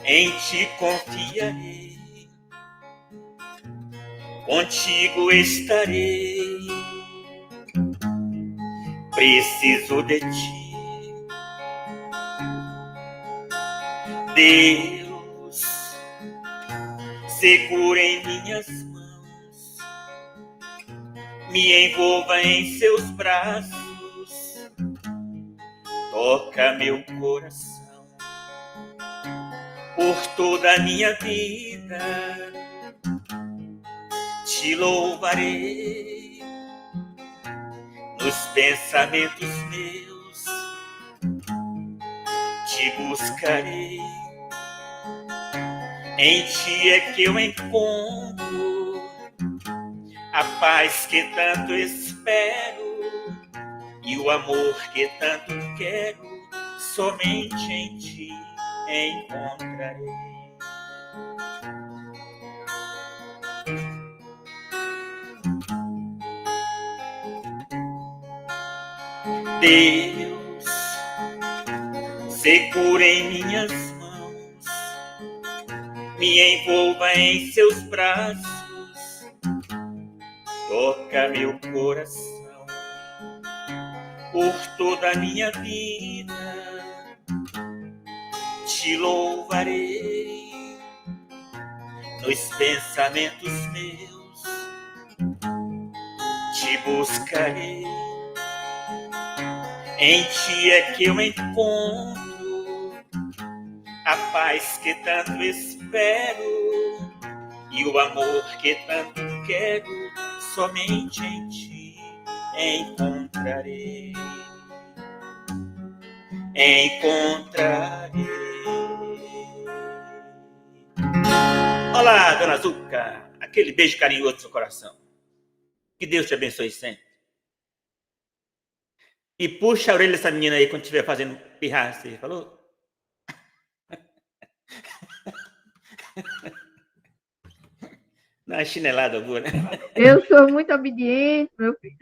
em ti confiarei, contigo estarei, preciso de ti, Deus, segura em minhas mãos, me envolva em seus braços, toca meu coração, por toda a minha vida te louvarei, nos pensamentos meus te buscarei, em ti é que eu encontro a paz que tanto espero e o amor que tanto quero, somente em ti encontrarei. Deus, segura em minhas mãos, me envolva em seus braços, toca meu coração, por toda a minha vida te louvarei, nos pensamentos meus te buscarei, em ti é que eu encontro a paz que tanto espero e o amor que tanto quero, somente em ti encontrarei. Encontrarei. Olá, dona Zucca, aquele beijo carinhoso do seu coração. Que Deus te abençoe sempre. E puxa a orelha dessa menina aí quando estiver fazendo pirraça, falou? Não é chinelada boa, né? Eu sou muito obediente, meu filho.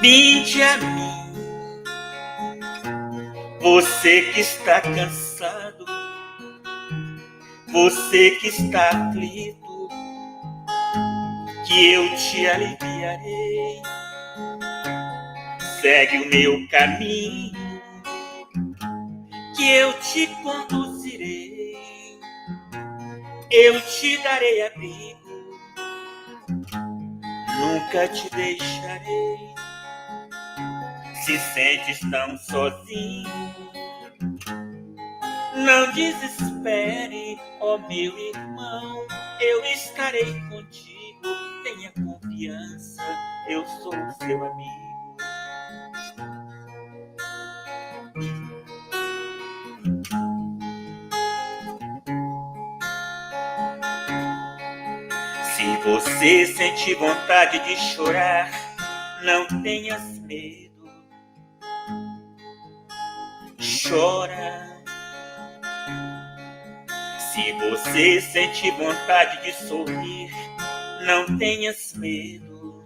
Vinde a mim, você que está cansado, você que está aflito, que eu te aliviarei. Segue o meu caminho, que eu te conduzirei, eu te darei abrigo, nunca te deixarei. Se sentes tão sozinho, não desespere, ó meu irmão, eu estarei contigo, tenha confiança, eu sou seu amigo. Se você sente vontade de chorar, não tenhas medo, chora. Se você sente vontade de sorrir, não tenhas medo,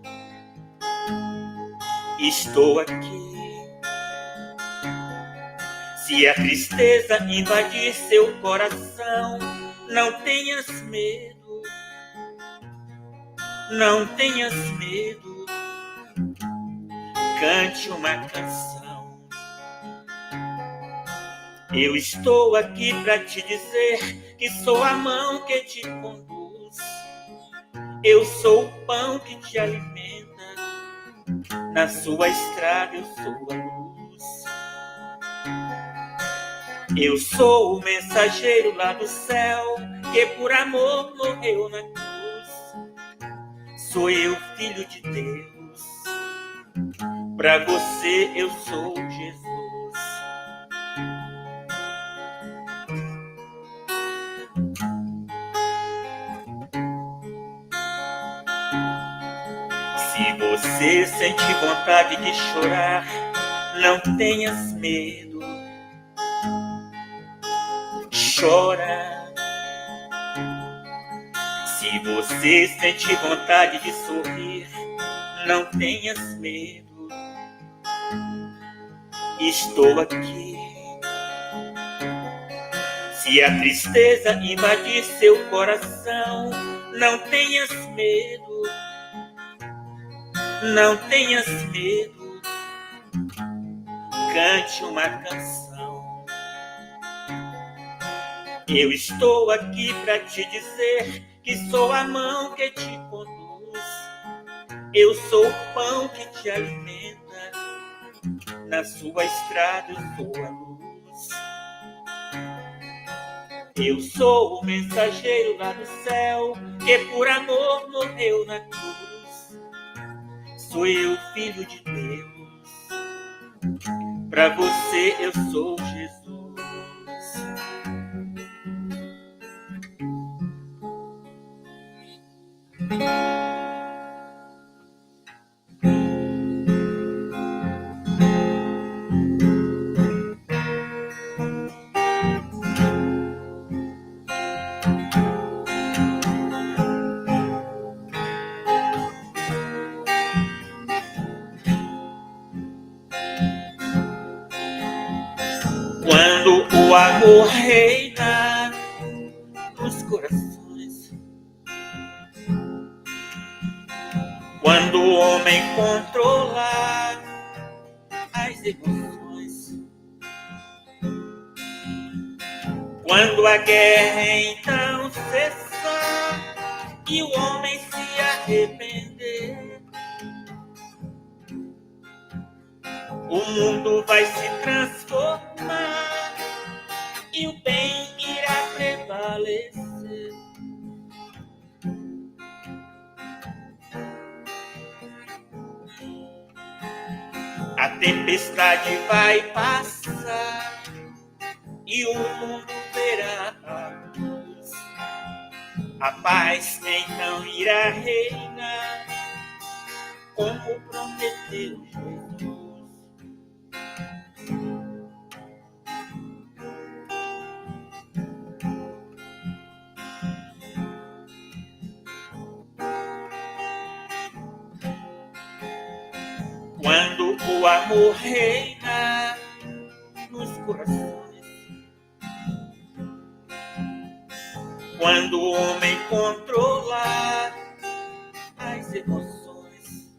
estou aqui. Se a tristeza invadir seu coração, não tenhas medo, não tenhas medo, cante uma canção. Eu estou aqui para te dizer que sou a mão que te conduz, eu sou o pão que te alimenta, na sua estrada eu sou a luz. Eu sou o mensageiro lá do céu, que por amor morreu na cruz. Sou eu, filho de Deus, pra você eu sou Jesus. Se você sente vontade de chorar, não tenhas medo. Chora. Se você sente vontade de sorrir, não tenhas medo. Estou aqui. Se a tristeza invadir seu coração, não tenhas medo. Não tenhas medo. Cante uma canção. Eu estou aqui para te dizer que sou a mão que te conduz. Eu sou o pão que te alimenta. Na sua estrada eu sou a luz. Eu sou o mensageiro lá do céu, que por amor morreu na cruz. Sou eu, filho de Deus. Para você eu sou Jesus. Quando o amor reina nos corações, quando o homem controla as emoções, quando a guerra então cessar e o homem se arrepender, o mundo vai se transformar e o bem irá prevalecer. A tempestade vai passar e o mundo verá a luz. A paz então irá reinar, como prometeu Jesus. Quando o amor reina nos corações, quando o homem controla as emoções,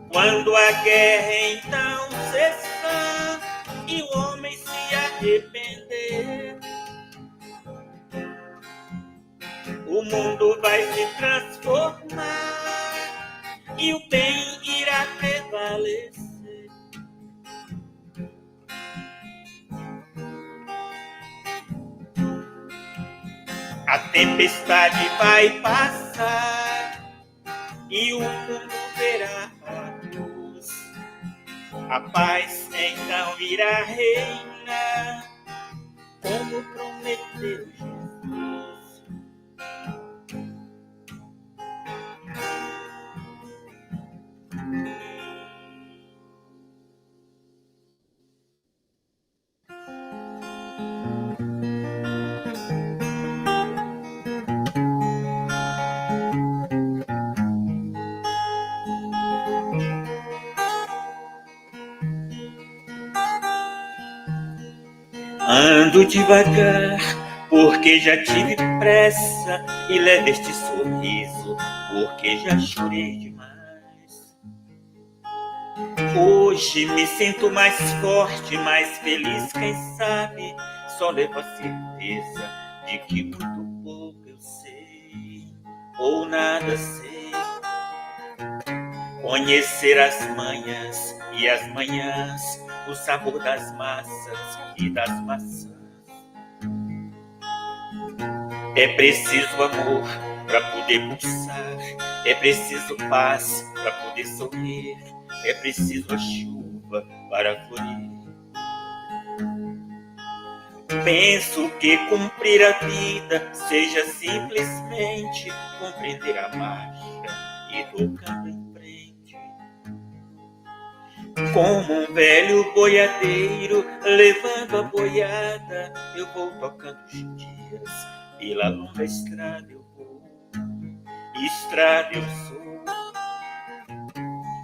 quando a guerra então cessar e o homem se arrepender, o mundo vai se transformar e o bem irá prevalecer. A tempestade vai passar e o mundo verá a luz. A paz então irá reinar, como prometeu Jesus. Ando devagar, porque já tive pressa, e leve este sorriso, porque já chorei demais. Hoje me sinto mais forte, mais feliz, quem sabe, só levo a certeza de que muito pouco eu sei, ou nada sei. Conhecer as manhas e as manhãs, o sabor das massas e das maçãs. É preciso amor para poder pulsar, é preciso paz para poder sorrir, é preciso a chuva para florir. Penso que cumprir a vida seja simplesmente compreender a marcha e tocando em frente. Como um velho boiadeiro levando a boiada, eu vou tocando os dias pela longa estrada. Eu vou, estrada eu sou.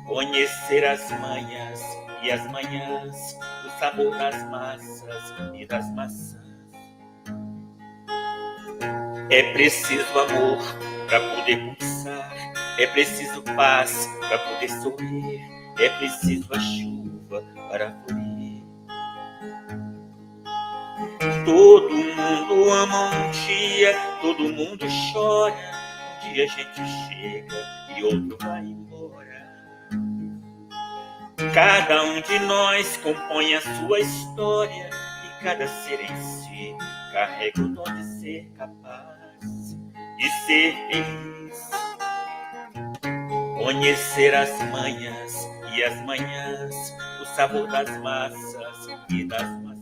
Conhecer as manhas e as manhãs, o sabor das massas e das maçãs. É preciso amor para poder pulsar, é preciso paz para poder sorrir, é preciso a chuva para florir. Todo mundo ama um dia, todo mundo chora, um dia a gente chega e outro vai embora. Cada um de nós compõe a sua história e cada ser em si carrega o dom de ser capaz de ser feliz. Conhecer as manhas e as manhãs, o sabor das massas e das maçãs.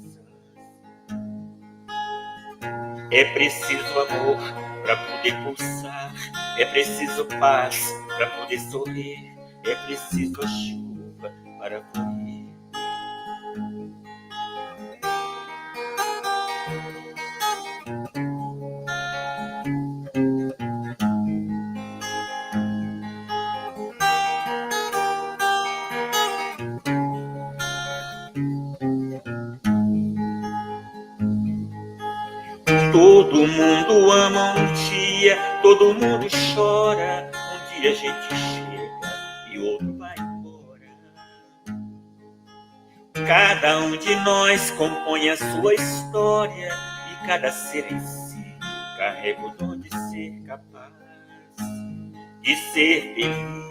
É preciso amor para poder pulsar, é preciso paz para poder sorrir, é preciso a chuva para florir. Todo mundo ama um dia, todo mundo chora, um dia a gente chega e outro vai embora. Cada um de nós compõe a sua história e cada ser em si carrega o dom de ser capaz de ser feliz.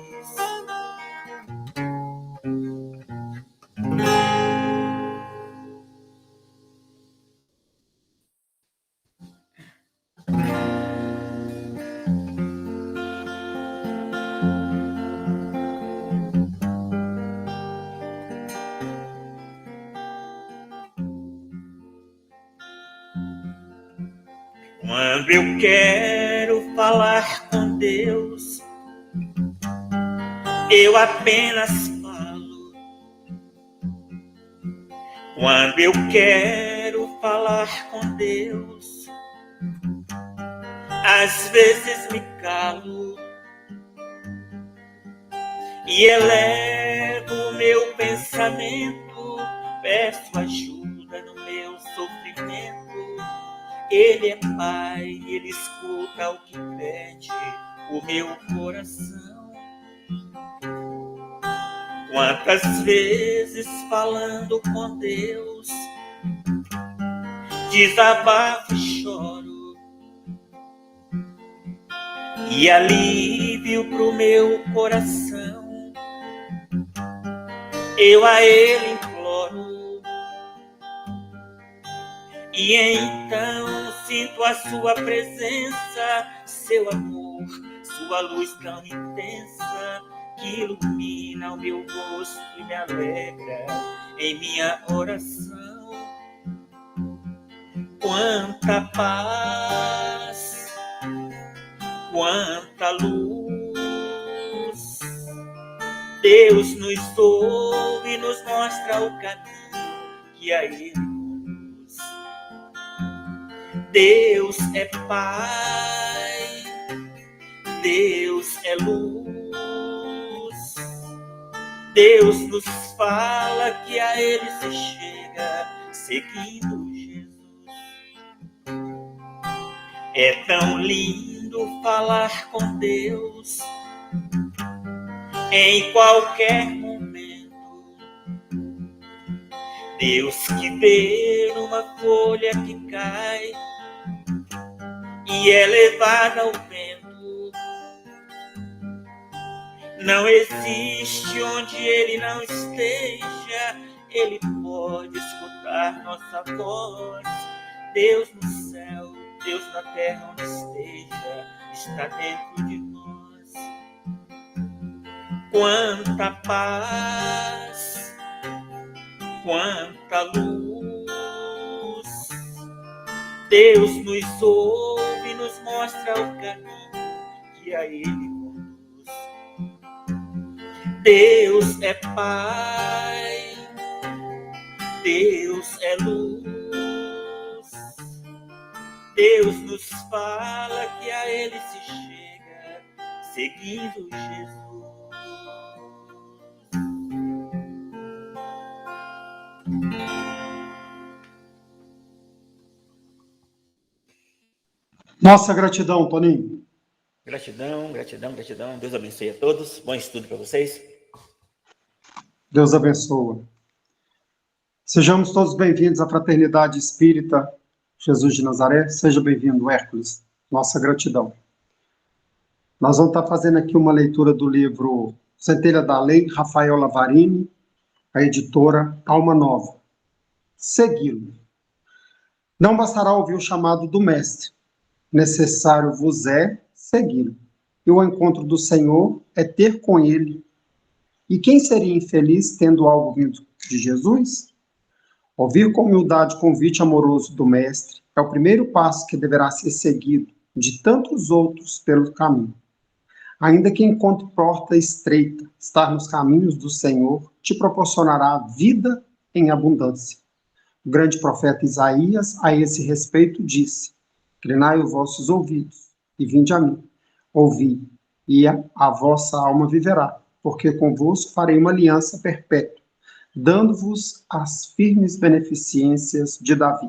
Quando eu quero falar com Deus, eu apenas falo. Quando eu quero falar com Deus, às vezes me calo e elevo meu pensamento, peço ajuda no meu sofrimento. Ele é Pai, Ele escuta o que pede o meu coração. Quantas vezes falando com Deus, desabafo e choro, e alívio pro meu coração eu a Ele imploro. E então sinto a sua presença, seu amor, sua luz tão intensa, que ilumina o meu rosto e me alegra em minha oração. Quanta paz, quanta luz, Deus nos ouve e nos mostra o caminho que a Ele conduz. Deus é Pai, Deus é luz, Deus nos fala que a Ele se chega seguindo Jesus. É tão lindo falar com Deus em qualquer momento. Deus que vê numa folha que cai e é levada ao vento. Não existe onde Ele não esteja, Ele pode escutar nossa voz. Deus no céu, Deus na terra onde esteja, está dentro de nós. Quanta paz, quanta luz, Deus nos ouve e nos mostra o caminho que a Ele conduz. Deus é Pai, Deus é luz. Deus nos fala que a Ele se chega, seguindo Jesus. Nossa gratidão, Toninho. Gratidão, gratidão, gratidão. Deus abençoe a todos. Bom estudo para vocês. Deus abençoe. Sejamos todos bem-vindos à Fraternidade Espírita Jesus de Nazaré. Seja bem-vindo, Hércules. Nossa gratidão. Nós vamos estar fazendo aqui uma leitura do livro Centelha da Lei, Rafael Lavarini, a editora Alma Nova. Segui-lo. Não bastará ouvir o chamado do Mestre. Necessário vos é segui-lo. E o encontro do Senhor é ter com ele. E quem seria infeliz tendo algo vindo de Jesus? Ouvir com humildade o convite amoroso do Mestre é o primeiro passo que deverá ser seguido de tantos outros pelo caminho. Ainda que encontre porta estreita, estar nos caminhos do Senhor te proporcionará vida em abundância. O grande profeta Isaías, a esse respeito, disse: inclinai os vossos ouvidos e vinde a mim. Ouvi, e a vossa alma viverá, porque convosco farei uma aliança perpétua, dando-vos as firmes beneficências de Davi.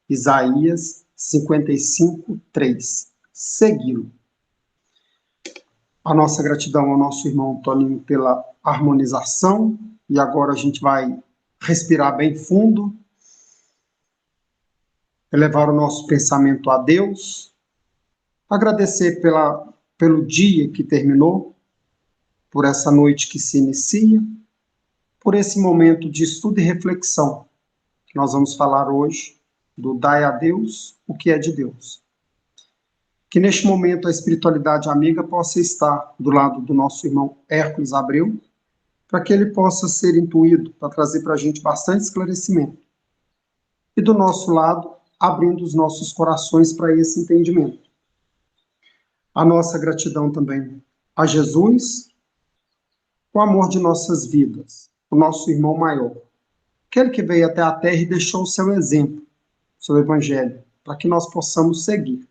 Isaías 55, 3. Segui-lo. A nossa gratidão ao nosso irmão Toninho pela harmonização, e agora a gente vai respirar bem fundo, elevar o nosso pensamento a Deus, agradecer pelo dia que terminou, por essa noite que se inicia, por esse momento de estudo e reflexão, que nós vamos falar hoje, do dai a Deus o que é de Deus. Que neste momento a espiritualidade amiga possa estar do lado do nosso irmão Hércules Abreu, para que ele possa ser intuído, para trazer para a gente bastante esclarecimento. E do nosso lado, abrindo os nossos corações para esse entendimento. A nossa gratidão também a Jesus, o amor de nossas vidas, o nosso irmão maior, aquele que veio até a Terra e deixou o seu exemplo, o seu evangelho, para que nós possamos seguir.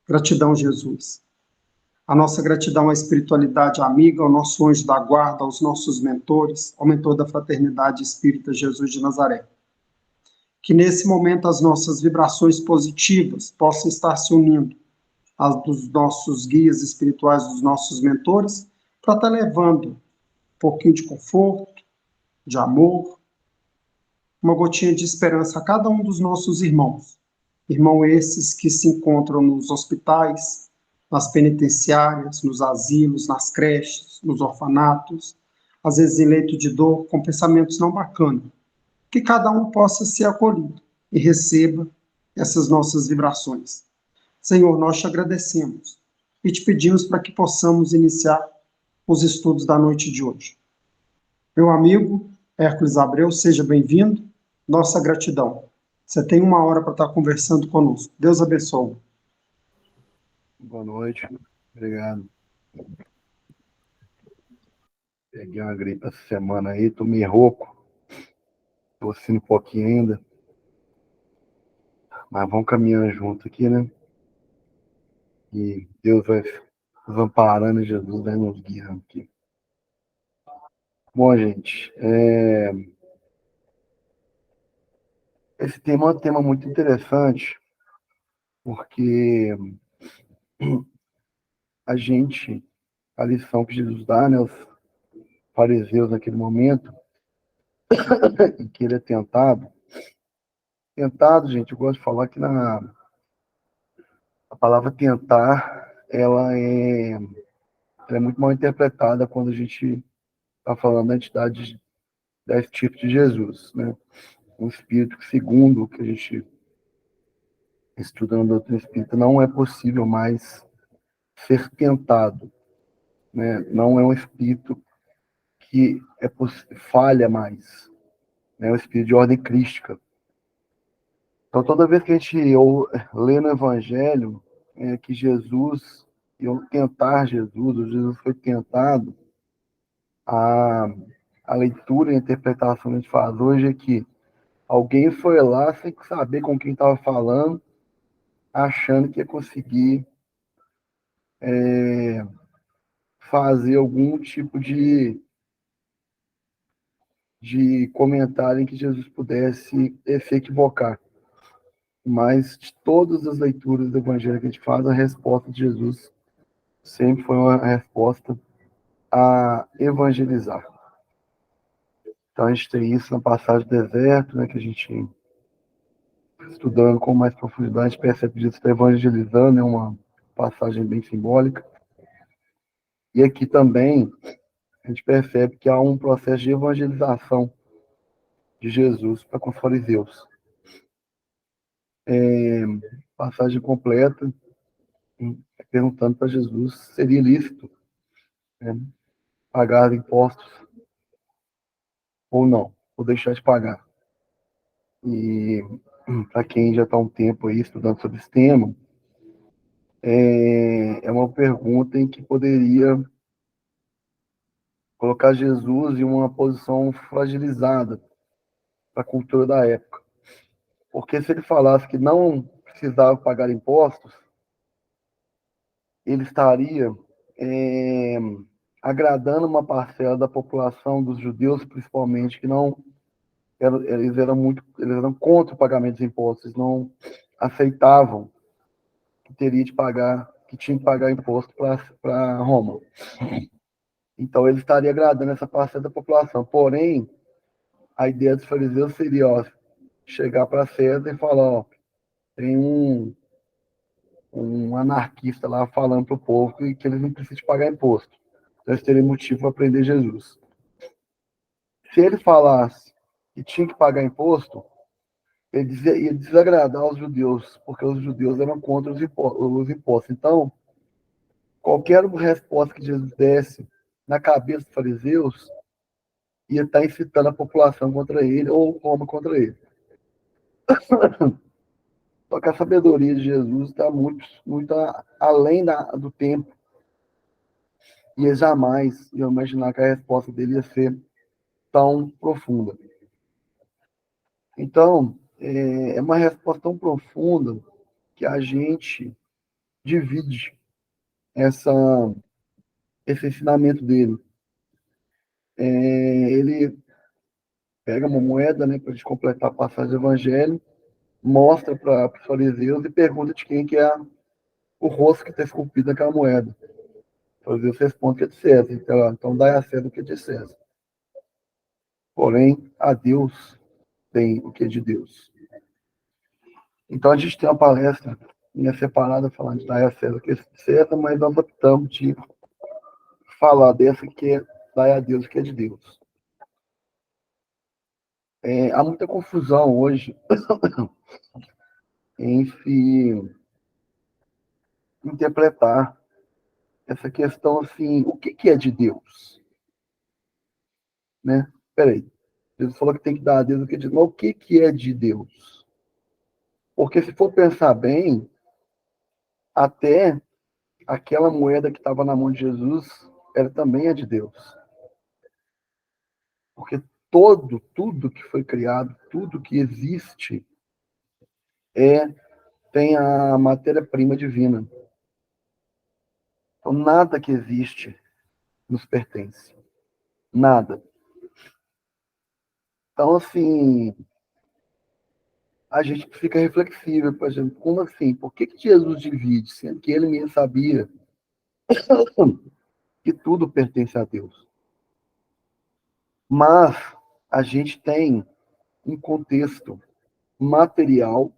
Gratidão, Jesus. A nossa gratidão à espiritualidade amiga, ao nosso anjo da guarda, aos nossos mentores, ao mentor da Fraternidade Espírita Jesus de Nazaré. Que nesse momento as nossas vibrações positivas possam estar se unindo às dos nossos guias espirituais, dos nossos mentores, para estar levando um pouquinho de conforto, de amor, uma gotinha de esperança a cada um dos nossos irmãos. Irmão esses que se encontram nos hospitais, nas penitenciárias, nos asilos, nas creches, nos orfanatos, às vezes em leito de dor, com pensamentos não bacanas. Que cada um possa ser acolhido e receba essas nossas vibrações. Senhor, nós te agradecemos e te pedimos para que possamos iniciar os estudos da noite de hoje. Meu amigo Hércules Abreu, seja bem-vindo. Nossa gratidão. Você tem 1 hora para estar conversando conosco. Deus abençoe. Boa noite. Obrigado. Peguei uma gripe essa semana aí, tô meio rouco. Tossindo um pouquinho ainda. Mas vamos caminhando junto aqui, né? E Deus vai nos amparando e Jesus vai nos guiando aqui. Bom, gente, esse tema é um tema muito interessante, porque a lição que Jesus dá, né, aos fariseus naquele momento, em que ele é tentado, gente, eu gosto de falar que a palavra tentar, ela é muito mal interpretada quando a gente está falando da entidade desse tipo de Jesus, né? Um espírito que, segundo o que a gente estuda na doutrina espírita, não é possível mais ser tentado, né? Não é um espírito que falha mais, né? É um espírito de ordem crística. Então, toda vez que a gente lê no Evangelho que Jesus, ou tentar Jesus, ou Jesus foi tentado, a leitura e a interpretação que a gente faz hoje é que alguém foi lá sem saber com quem estava falando, achando que ia conseguir fazer algum tipo de comentário em que Jesus pudesse se equivocar. Mas de todas as leituras do Evangelho que a gente faz, a resposta de Jesus sempre foi uma resposta a evangelizar. Então a gente tem isso na passagem do deserto, né, que a gente, estudando com mais profundidade, a gente percebe que Jesus está evangelizando, é uma passagem bem simbólica. E aqui também a gente percebe que há um processo de evangelização de Jesus para com os fariseus. Passagem completa, perguntando para Jesus se seria lícito, né, pagar impostos ou não, ou deixar de pagar. E para quem já está há um tempo aí estudando sobre esse tema, é uma pergunta em que poderia colocar Jesus em uma posição fragilizada para a cultura da época. Porque se ele falasse que não precisava pagar impostos, ele estaria agradando uma parcela da população dos judeus, principalmente, que não eles eram contra o pagamento dos impostos, não aceitavam que teria de pagar, que tinha que pagar imposto para Roma. Então ele estaria agradando essa parcela da população. Porém, a ideia dos fariseus seria, chegar para César e falar, tem um anarquista lá falando para o povo que eles não precisam pagar imposto. Então eles teriam motivo para prender Jesus. Se ele falasse que tinha que pagar imposto, ele ia desagradar os judeus, porque os judeus eram contra os impostos. Então, qualquer resposta que Jesus desse na cabeça dos fariseus ia estar incitando a população contra ele ou Roma contra ele. Só que a sabedoria de Jesus está muito além do tempo. E eles jamais iam imaginar que a resposta dele ia ser tão profunda. Então, é uma resposta tão profunda que a gente divide esse ensinamento dele. Ele pega uma moeda, né, para a gente completar a passagem do Evangelho, mostra para os fariseus e pergunta de quem que é o rosto que está esculpido naquela moeda. Os fariseus respondem que é de César. Então dá a César o que é de César. Porém, a Deus tem o que é de Deus. Então a gente tem uma palestra minha separada falando de dar a César o que é de César, mas nós optamos de falar dessa que é dar a Deus o que é de Deus. Há muita confusão hoje em se interpretar essa questão assim, o que é de Deus? Né? Peraí, Jesus falou que tem que dar a Deus o que é de Deus, mas o que é de Deus? Porque se for pensar bem, até aquela moeda que estava na mão de Jesus, ela também é de Deus. Porque tudo que foi criado, tudo que existe, tem a matéria-prima divina. Então, nada que existe nos pertence. Nada. Então, assim, a gente fica reflexível, por exemplo, como assim? Por que Jesus divide, sendo que ele mesmo sabia que tudo pertence a Deus? Mas a gente tem um contexto material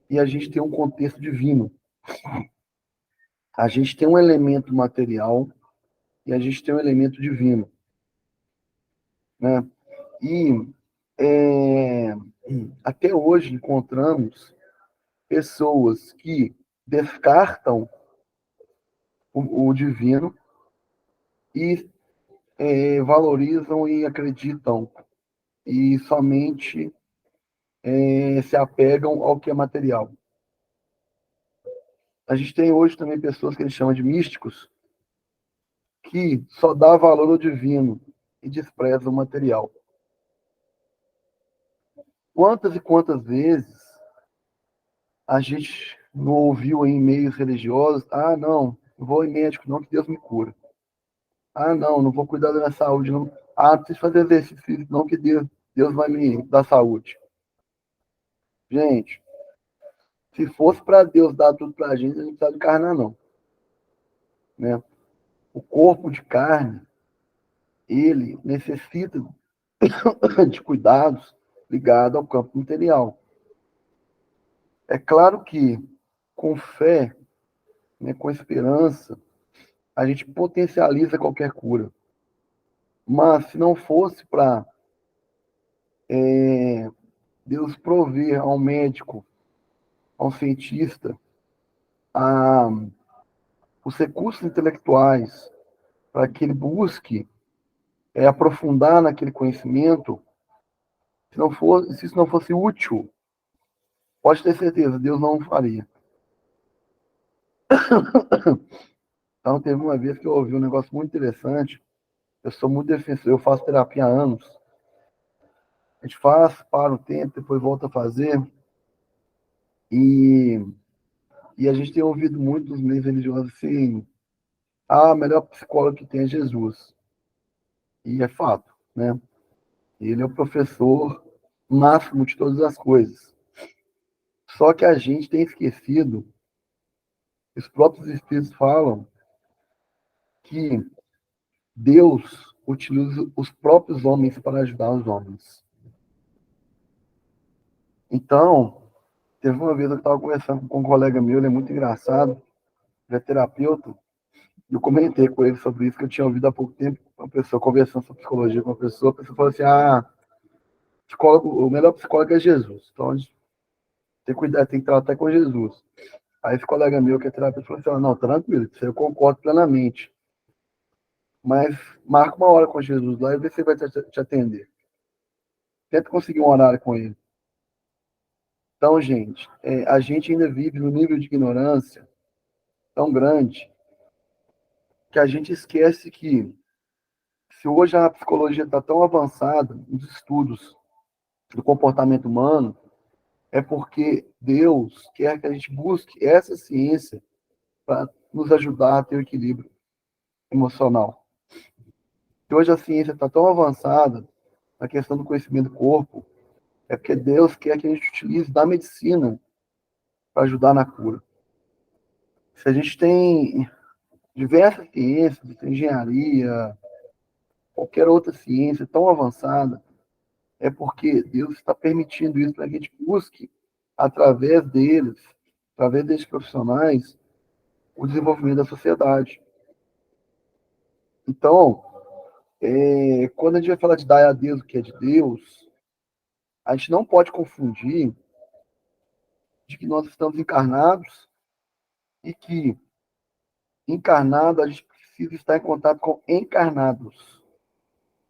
e a gente tem um contexto divino. A gente tem um elemento material e a gente tem um elemento divino, né? E até hoje encontramos pessoas que descartam o divino e valorizam e acreditam e somente se apegam ao que é material. A gente tem hoje também pessoas que eles chamam de místicos, que só dá valor ao divino e despreza o material. Quantas e quantas vezes a gente não ouviu em meios religiosos: ah, não vou em médico não, que Deus me cura. Ah, não vou cuidar da minha saúde não. Ah, não preciso fazer exercício físico não, que Deus vai me dar saúde. Gente, se fosse para Deus dar tudo para a gente não precisa encarnar não, né? O corpo de carne, ele necessita de cuidados ligados ao campo material. É claro que com fé, né, com esperança, a gente potencializa qualquer cura. Mas se não fosse para Deus prover ao médico, ao cientista, a, os recursos intelectuais para que ele busque aprofundar naquele conhecimento, se isso não fosse útil, pode ter certeza, Deus não faria. Então, teve uma vez que eu ouvi um negócio muito interessante. Eu sou muito defensor, eu faço terapia há anos. A gente faz, para o tempo, depois volta a fazer. E a gente tem ouvido muito dos meios religiosos assim: ah, a melhor psicólogo que tem é Jesus. E é fato, né? Ele é o professor máximo de todas as coisas. Só que a gente tem esquecido, os próprios espíritos falam, que Deus utiliza os próprios homens para ajudar os homens. Então, teve uma vez que eu estava conversando com um colega meu, ele é muito engraçado, ele é terapeuta, e eu comentei com ele sobre isso, que eu tinha ouvido há pouco tempo uma pessoa conversando sobre psicologia com uma pessoa, a pessoa falou assim: ah, psicólogo, o melhor psicólogo é Jesus, então a gente tem que cuidar, tem que tratar com Jesus. Aí esse colega meu, que é terapeuta, falou assim: não, tranquilo, isso eu concordo plenamente, mas marca uma hora com Jesus lá e vê se ele vai te atender. Tenta conseguir um horário com ele. Então, gente, a gente ainda vive num nível de ignorância tão grande que a gente esquece que, se hoje a psicologia está tão avançada nos estudos do comportamento humano, é porque Deus quer que a gente busque essa ciência para nos ajudar a ter o equilíbrio emocional. E hoje a ciência está tão avançada na questão do conhecimento do corpo, é porque Deus quer que a gente utilize da medicina para ajudar na cura. Se a gente tem diversas ciências, engenharia, qualquer outra ciência tão avançada, é porque Deus está permitindo isso para que a gente busque, através deles, através desses profissionais, o desenvolvimento da sociedade. Então, quando a gente vai falar de dar a Deus o que é de Deus, a gente não pode confundir de que nós estamos encarnados e que, encarnado, a gente precisa estar em contato com encarnados.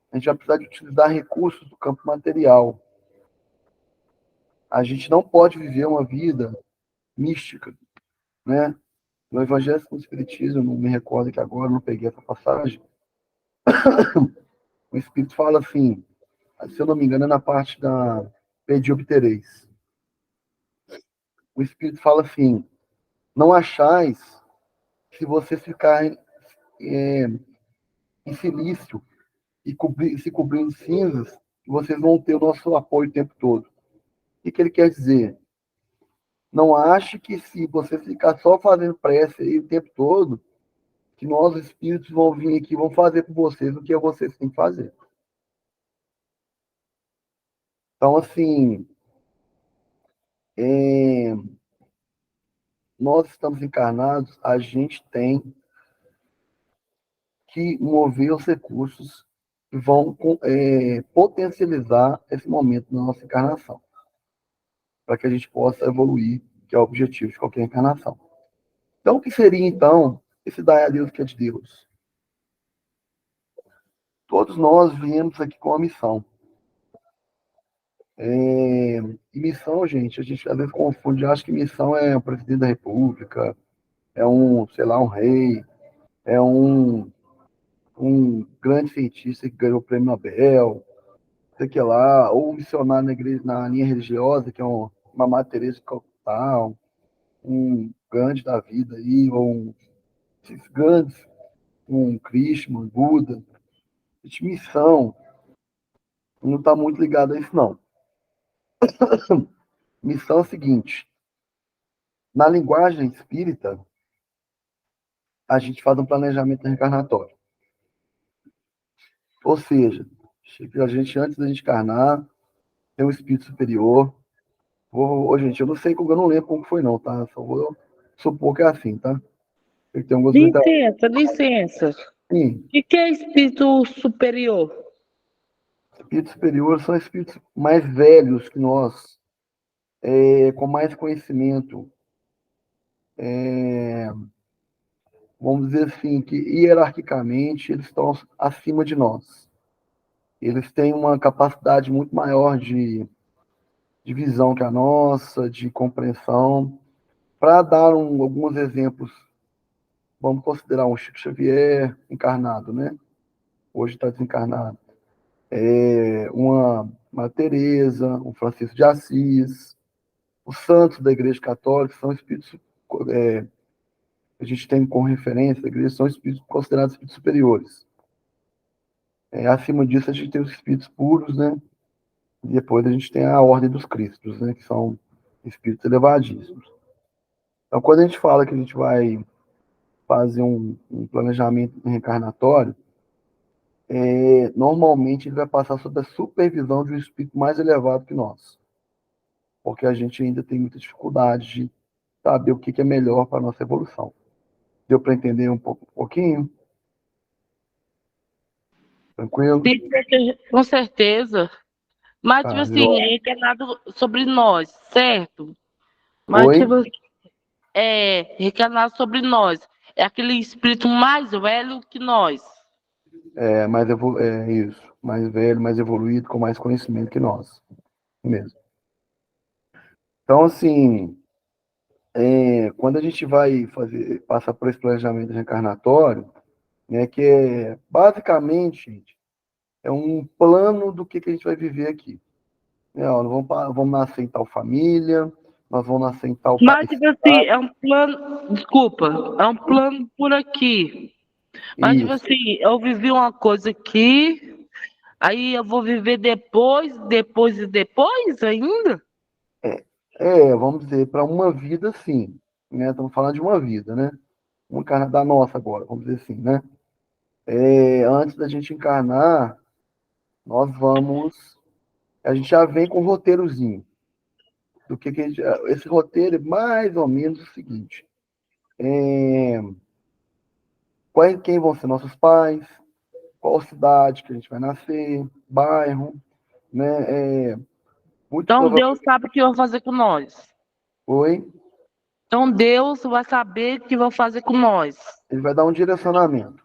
A gente vai precisar de utilizar recursos do campo material. A gente não pode viver uma vida mística, né? No Evangelho com o Espiritismo, não me recordo que agora, não peguei essa passagem, o Espírito fala assim, se eu não me engano, é na parte da pedi obtereis. O Espírito fala assim: não achais que vocês ficarem em silício e se cobrindo cinzas, que vocês vão ter o nosso apoio o tempo todo. O que ele quer dizer? Não ache que, se você ficar só fazendo prece aí o tempo todo, que nós, espíritos, vão vir aqui e vão fazer por vocês o que vocês têm que fazer. Então, assim, nós estamos encarnados, a gente tem que mover os recursos que vão potencializar esse momento da nossa encarnação, para que a gente possa evoluir, que é o objetivo de qualquer encarnação. Então, o que seria, então, esse dar a Deus que é de Deus? Todos nós viemos aqui com uma missão. E missão, gente, a gente às vezes confunde, acha que missão é o presidente da República, é sei lá, um rei, é um grande cientista que ganhou o prêmio Nobel, sei que lá, ou um missionário na igreja, na linha religiosa, que é uma Madre Teresa de Calcutá, um grande da vida aí, esses grandes, um Krishna, um Buda. Gente, missão não está muito ligado a isso, não. Missão é o seguinte, na linguagem espírita, a gente faz um planejamento reencarnatório. Ou seja, a gente, antes da gente encarnar, tem um espírito superior. Gente, eu não sei como, eu não lembro como foi, não, tá? Só vou supor que é assim, tá? Tem alguns Licença, licença. Sim, O que é espírito superior? espíritos superiores são espíritos mais velhos que nós, com mais conhecimento. Vamos dizer assim, que hierarquicamente eles estão acima de nós. Eles têm uma capacidade muito maior de visão que a nossa, de compreensão. Para dar alguns exemplos, vamos considerar um Chico Xavier encarnado, né? Hoje está desencarnado. Uma Teresa, um Francisco de Assis, os santos da Igreja Católica são espíritos, a gente tem como referência da Igreja, são espíritos considerados espíritos superiores. Acima disso, a gente tem os espíritos puros, né? E depois a gente tem a Ordem dos Cristos, né? Que são espíritos elevadíssimos. Então, quando a gente fala que a gente vai fazer um planejamento reencarnatório, normalmente ele vai passar sob a supervisão de um espírito mais elevado que nós. Porque a gente ainda tem muita dificuldade de saber o que é melhor para a nossa evolução. Deu para entender um pouquinho? Tranquilo? Sim, com certeza. Mas, tipo Tá, assim, é encarnado sobre nós, certo? Mas, Oi? tipo, reencarnado sobre nós. É aquele espírito mais velho que nós. Isso. Mais velho, mais evoluído, com mais conhecimento que nós. Mesmo. Então, assim, quando a gente vai passar por esse planejamento reencarnatório, né, que é basicamente, gente, é um plano do que a gente vai viver aqui. Nós vamos nascer em tal família, nós vamos nascer em tal Mas, país. tipo assim, é um plano. Desculpa, é um plano por aqui. Mas, tipo Isso. assim, eu vivi uma coisa aqui, aí eu vou viver depois, depois e depois ainda? Vamos dizer, para uma vida, sim. Né? Estamos falando de uma vida, né? Uma encarna da nossa agora, vamos dizer assim, né? Antes da gente encarnar, nós vamos. A gente já vem com um roteirozinho. Do que a gente, esse roteiro é mais ou menos o seguinte: quem vão ser nossos pais, qual cidade que a gente vai nascer, bairro, né? Muito Então Deus provavelmente. sabe o que vai fazer com nós. Oi? Então Deus vai saber o que vai fazer com nós. Ele vai dar um direcionamento.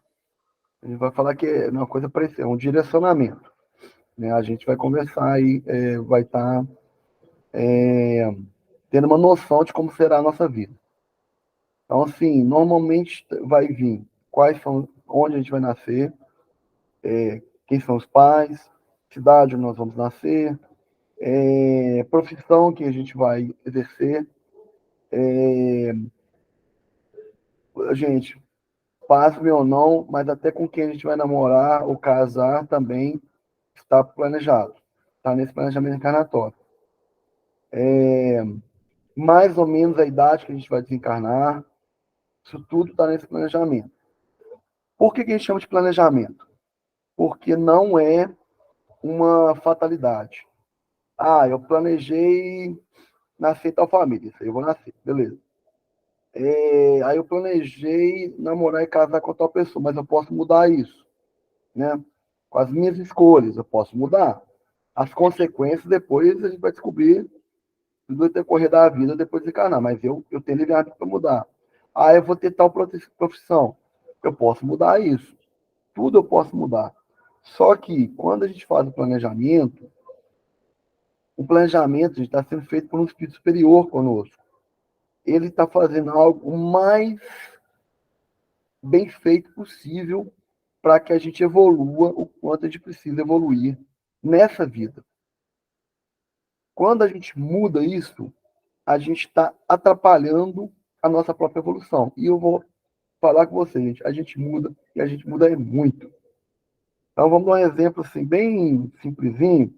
Ele vai falar que é uma coisa parecida, é um direcionamento. Né? A gente vai conversar aí, vai estar tendo uma noção de como será a nossa vida. Então, assim, normalmente vai vir onde a gente vai nascer, quem são os pais, cidade onde nós vamos nascer, profissão que a gente vai exercer. Gente, pasme ou não, mas até com quem a gente vai namorar ou casar também está planejado. Está nesse planejamento encarnatório. Mais ou menos a idade que a gente vai desencarnar, isso tudo está nesse planejamento. Por que a gente chama de planejamento? Porque não é uma fatalidade. Eu planejei nascer em tal família, isso aí eu vou nascer, beleza. Aí eu planejei namorar e casar com tal pessoa, mas eu posso mudar isso, né? Com as minhas escolhas, eu posso mudar. As consequências depois a gente vai descobrir no decorrer da vida depois de encarnar, mas eu tenho livre-arbítrio para mudar. Eu vou ter tal profissão, eu posso mudar isso. Tudo eu posso mudar. Só que quando a gente faz o planejamento, O planejamento está sendo feito por um espírito superior conosco. Ele está fazendo algo o mais bem feito possível para que a gente evolua o quanto a gente precisa evoluir nessa vida. Quando a gente muda isso, a gente está atrapalhando a nossa própria evolução. E eu vou falar com vocês, gente, a gente muda, e a gente muda é muito. Então, vamos dar um exemplo assim, bem simplesinho.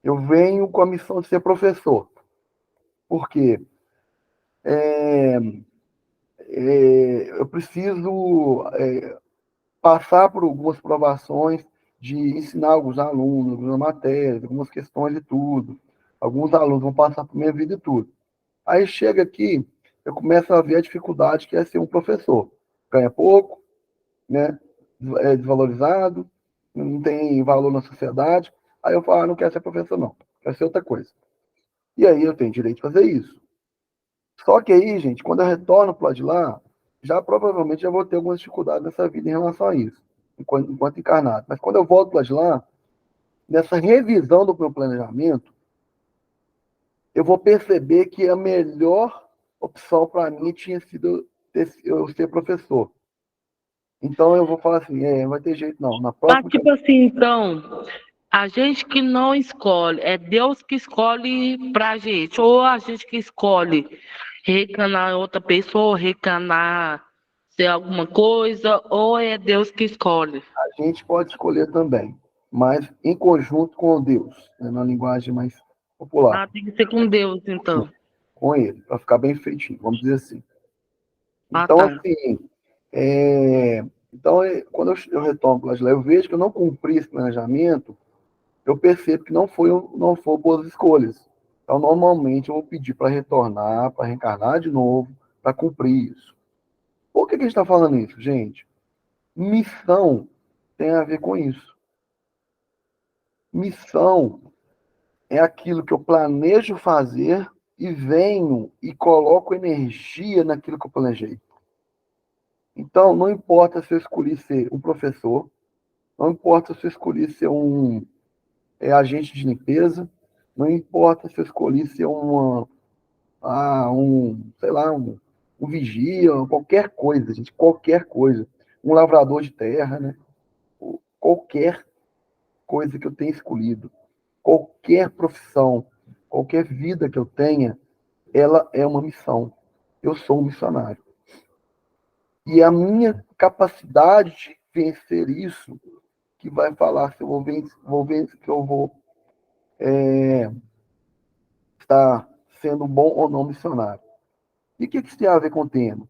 Eu venho com a missão de ser professor. Por quê? Eu preciso passar por algumas provações de ensinar alguns alunos, algumas matérias, algumas questões e tudo. Alguns alunos vão passar por minha vida e tudo. Aí chega aqui, eu começo a ver a dificuldade que é ser um professor. Ganha pouco, né? É desvalorizado, não tem valor na sociedade. Aí eu falo, não quero ser professor, não. Quero ser outra coisa. E aí eu tenho direito de fazer isso. Só que aí, gente, quando eu retorno para de lá, já provavelmente já vou ter algumas dificuldades nessa vida em relação a isso, enquanto encarnado. Mas quando eu volto para de lá, nessa revisão do meu planejamento, eu vou perceber que a melhor opção para mim tinha sido eu ser professor. Então eu vou falar assim, não vai ter jeito não. Na Mas, próxima. tipo assim, então, a gente que não escolhe, é Deus que escolhe pra gente, ou a gente que escolhe reencarnar outra pessoa, reencarnar ser alguma coisa, ou é Deus que escolhe. A gente pode escolher também, mas em conjunto com Deus, né, na linguagem mais popular, Ah, tem que ser com Deus, então. com Ele, para ficar bem feitinho, vamos dizer assim. Ah, Então, tá. assim, quando eu retorno para lá, eu vejo que eu não cumpri esse planejamento, eu percebo que não foram boas escolhas. Então, normalmente, eu vou pedir para retornar, para reencarnar de novo, para cumprir isso. Por que a gente está falando isso, gente? Missão tem a ver com isso. Missão é aquilo que eu planejo fazer e venho e coloco energia naquilo que eu planejei. Então, não importa se eu escolhi ser um professor, não importa se eu escolhi ser um agente de limpeza, não importa se eu escolhi ser sei lá, um vigia, qualquer coisa, gente, qualquer coisa. Um lavrador de terra, né? Qualquer coisa que eu tenha escolhido, qualquer profissão, qualquer vida que eu tenha, ela é uma missão. Eu sou um missionário. E a minha capacidade de vencer isso que vai falar se eu vencer, que eu vou estar sendo bom ou não missionário. E o que isso tem a ver com o tema?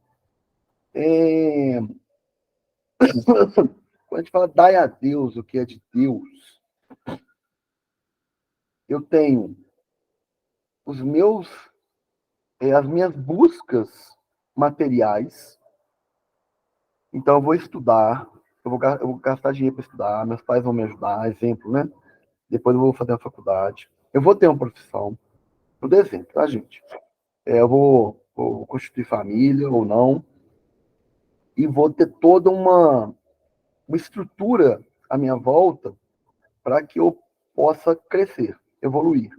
Quando a gente fala dai a Deus o que é de Deus, eu tenho os meus, as minhas buscas materiais. Então eu vou estudar, eu vou gastar dinheiro para estudar, meus pais vão me ajudar, exemplo, né? Depois eu vou fazer a faculdade. Eu vou ter uma profissão, por exemplo, tá, gente? Eu vou constituir família ou não, e vou ter toda uma estrutura à minha volta para que eu possa crescer, evoluir.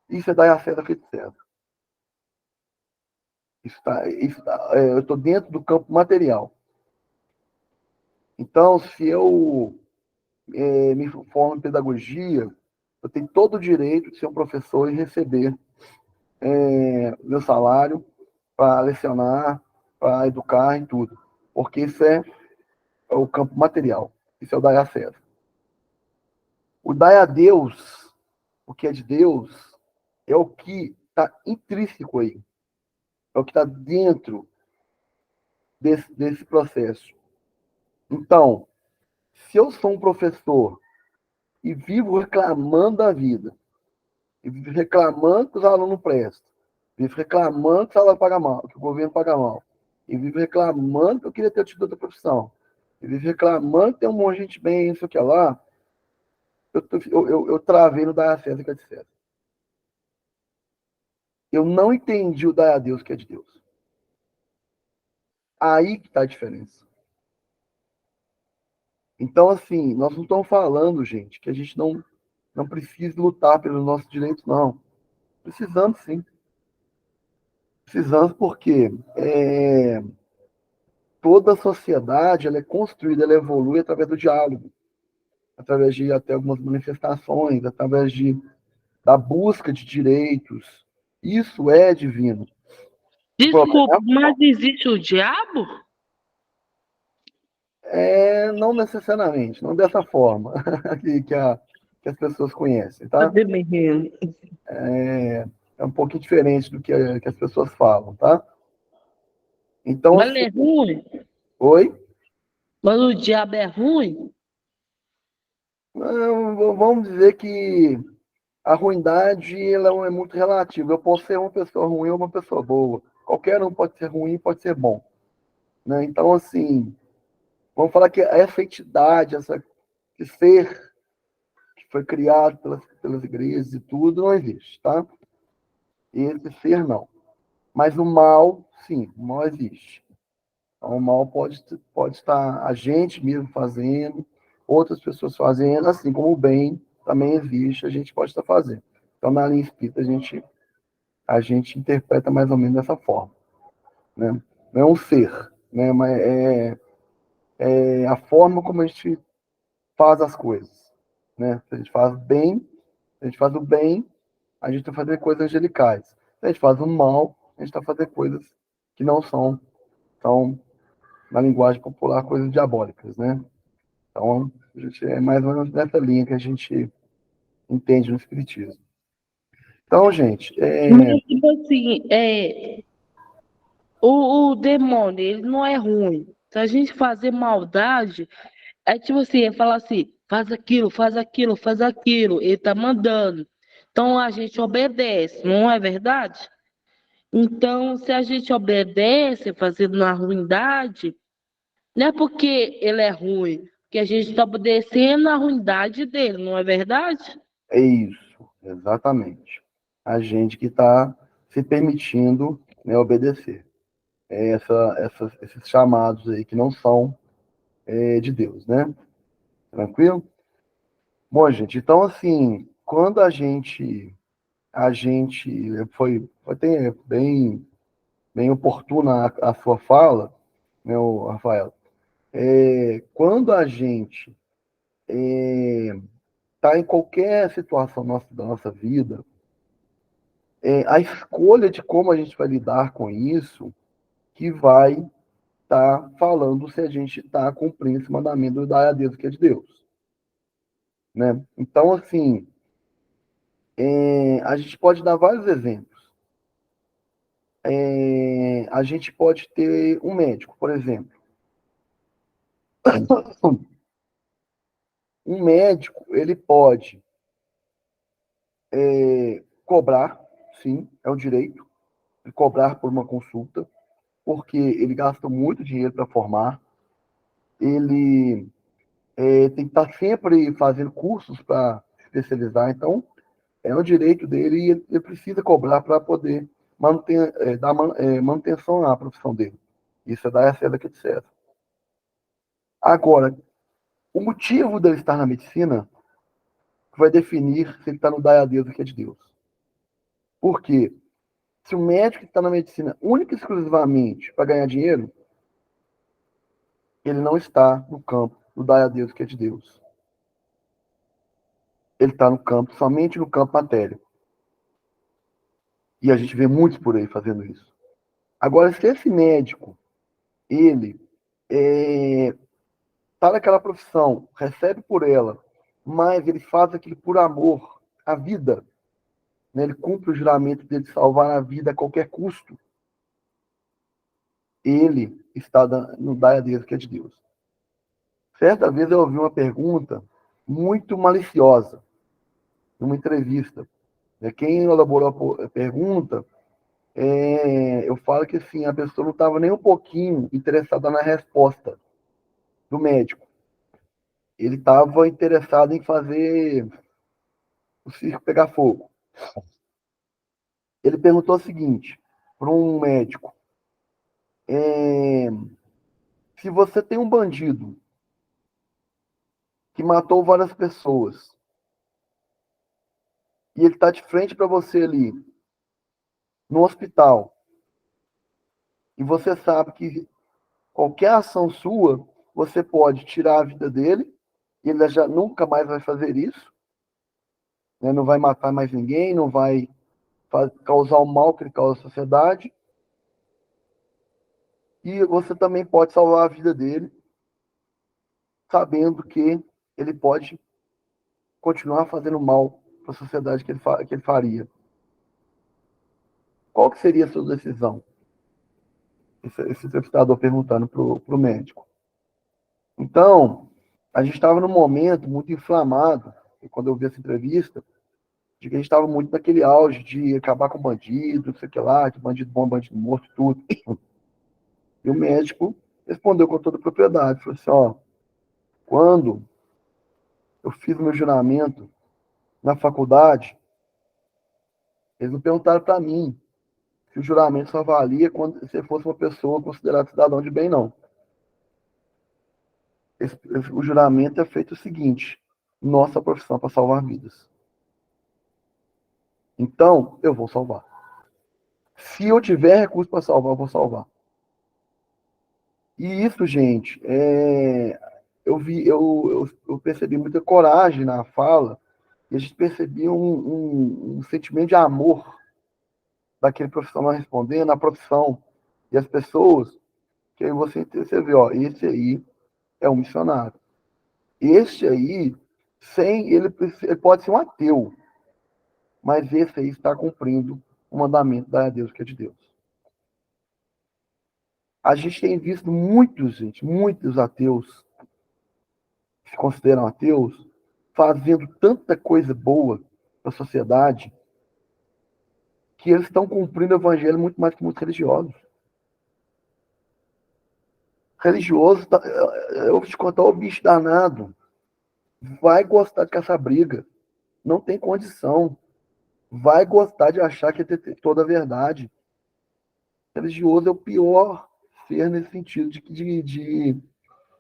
Isso é dar a César feito César. Eu estou dentro do campo material. Então, se eu me formo em pedagogia, eu tenho todo o direito de ser um professor e receber meu salário para lecionar, para educar e tudo. Porque isso é o campo material. Isso é o dar a César. O dar a Deus, o que é de Deus, é o que está intrínseco aí. É o que está dentro desse processo. Então, se eu sou um professor e vivo reclamando da vida, e vivo reclamando que os alunos não prestam, vivo reclamando que o salário paga mal, que o governo paga mal, e vivo reclamando que eu queria ter tido outra profissão, e vivo reclamando que tem um monte de gente bem, isso que lá, eu travei no dar a César que é de César. Eu não entendi o dar a Deus que é de Deus. Aí que está a diferença. Então, assim, nós não estamos falando, gente, que a gente não não precise lutar pelos nossos direitos, não. Precisamos, sim. Precisamos porque toda a sociedade ela é construída, ela evolui através do diálogo, através de até algumas manifestações, através da busca de direitos. Isso é divino. Desculpa, mas existe o diabo? Não necessariamente, não dessa forma que as pessoas conhecem, tá? Cadê menino? É um pouquinho diferente do que as pessoas falam, tá? Então, Mas assim, ele é ruim? oi? Mas o diabo é ruim? Vamos dizer que a ruindade ela é muito relativa. Eu posso ser uma pessoa ruim ou uma pessoa boa. Qualquer um pode ser ruim, pode ser bom, né? Então, assim, vamos falar que essa entidade, esse ser que foi criado pelas igrejas e tudo, não existe, tá? Esse ser não. Mas o mal, sim, o mal existe. Então, o mal pode estar a gente mesmo fazendo, outras pessoas fazendo, assim como o bem também existe, a gente pode estar fazendo. Então, na linha espírita, a gente interpreta mais ou menos dessa forma, né? Não é um ser, né? Mas é a forma como a gente faz as coisas, né? Se a gente faz bem, se a gente faz o bem, a gente está fazendo coisas angelicais. Se a gente faz o mal, a gente está fazendo coisas que não são, na linguagem popular, coisas diabólicas, né? Então, a gente é mais ou menos nessa linha que a gente entende no Espiritismo. Então, gente, Mas, tipo assim, o demônio, ele não é ruim. Se a gente fazer maldade, é tipo assim, ele fala assim, faz aquilo, faz aquilo, faz aquilo. Ele tá mandando. Então a gente obedece, não é verdade? Então, se a gente obedece fazendo na ruindade, não é porque ele é ruim, que a gente está obedecendo a ruindade dele, não é verdade? é isso, exatamente. A gente que está se permitindo, né, obedecer. Esses chamados aí que não são de Deus, né? Tranquilo? Bom, gente, então assim, quando a gente foi até bem oportuna a sua fala, né, Rafael? Quando a gente está em qualquer situação da nossa vida, a escolha de como a gente vai lidar com isso que vai estar falando se a gente está cumprindo esse mandamento da a Deus que é de Deus, né? Então, assim, a gente pode dar vários exemplos. A gente pode ter um médico, por exemplo. Um médico, ele pode cobrar, sim, é o direito, de cobrar por uma consulta, porque ele gasta muito dinheiro para formar, ele tem que estar sempre fazendo cursos para se especializar, então é um direito dele e ele precisa cobrar para poder dar manutenção à profissão dele. Isso é da César que é de César. Agora, o motivo dele estar na medicina vai definir se ele está no dar a Deus o que é de Deus. Por quê? Se o médico está na medicina única e exclusivamente para ganhar dinheiro, ele não está no campo do dar a Deus o que é de Deus. Ele está no campo, somente no campo matéria. E a gente vê muitos por aí fazendo isso. Agora, se esse médico, ele está naquela profissão, recebe por ela, mas ele faz aquilo por amor à vida, né? Ele cumpre o juramento dele de salvar a vida a qualquer custo, ele está no dar a Deus que é de Deus. Certa vez eu ouvi uma pergunta muito maliciosa, numa entrevista. Quem elaborou a pergunta, eu falo que assim, a pessoa não estava nem um pouquinho interessada na resposta do médico. Ele estava interessado em fazer o circo pegar fogo. Ele perguntou o seguinte para um médico: se você tem um bandido que matou várias pessoas, e ele está de frente para você ali, no hospital, e você sabe que qualquer ação sua, você pode tirar a vida dele, e ele já nunca mais vai fazer isso, né? Não vai matar mais ninguém, não vai causar o mal que ele causa à sociedade, e você também pode salvar a vida dele, sabendo que ele pode continuar fazendo mal para a sociedade que ele faria. Qual que seria a sua decisão? Esse entrevistador perguntando para o médico. Então, a gente estava num momento muito inflamado, e quando eu vi essa entrevista, de que a gente estava muito naquele auge de acabar com bandido, não sei o que lá, de bandido bom, bandido morto, tudo. E o médico respondeu com toda a propriedade, falou assim, ó, quando eu fiz o meu juramento na faculdade, eles não perguntaram para mim se o juramento só valia quando você fosse uma pessoa considerada cidadão de bem, não. O juramento é feito o seguinte, nossa profissão é para salvar vidas. Então, eu vou salvar. Se eu tiver recurso para salvar, eu vou salvar. E isso, gente, eu percebi muita coragem na fala, e a gente percebia um sentimento de amor daquele profissional respondendo, a profissão e as pessoas, que aí você vê, ó, esse aí é um missionário. Esse aí, ele pode ser um ateu, mas esse aí está cumprindo o mandamento da Deus, que é de Deus. A gente tem visto muitos ateus, que se consideram ateus, fazendo tanta coisa boa para a sociedade, que eles estão cumprindo o evangelho muito mais que muitos religiosos. Religioso, eu vou te contar, o bicho danado vai gostar de caçar briga, não tem condição, vai gostar de achar que é ter toda a verdade. Religioso é o pior ser nesse sentido de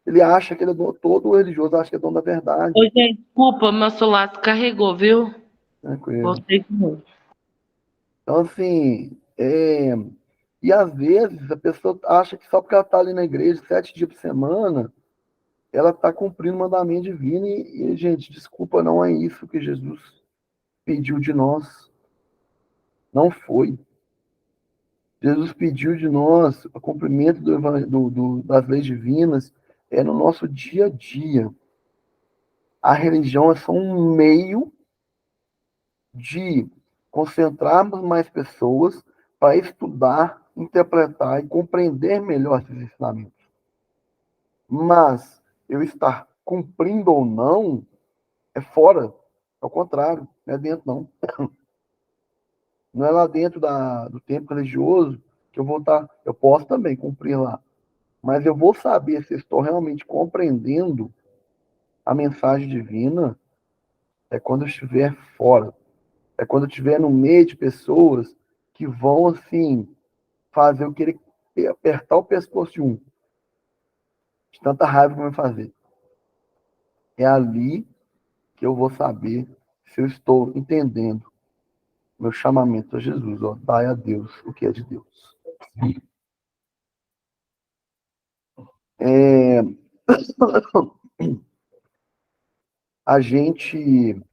ele acha que ele é dono, todo religioso acha que é dono da verdade. Oi, gente, desculpa, meu celular descarregou, viu? Tranquilo. Voltei de novo. Então, assim, e às vezes a pessoa acha que só porque ela está ali na igreja 7 dias por semana, ela está cumprindo o mandamento divino e, gente, desculpa, não é isso que Jesus pediu de nós. Não foi. Jesus pediu de nós o cumprimento das leis divinas no nosso dia a dia. A religião é só um meio de concentrarmos mais pessoas para estudar, interpretar e compreender melhor esses ensinamentos. Mas eu estar cumprindo ou não é fora, ao contrário, não é dentro não. Não é lá dentro do templo religioso que eu vou estar, eu posso também cumprir lá, mas eu vou saber se estou realmente compreendendo a mensagem divina quando eu estiver fora, quando eu estiver no meio de pessoas que vão, assim, fazer eu querer apertar o pescoço de um, de tanta raiva que vai fazer. É ali que eu vou saber se eu estou entendendo meu chamamento a Jesus, ó, dai a Deus o que é de Deus. A gente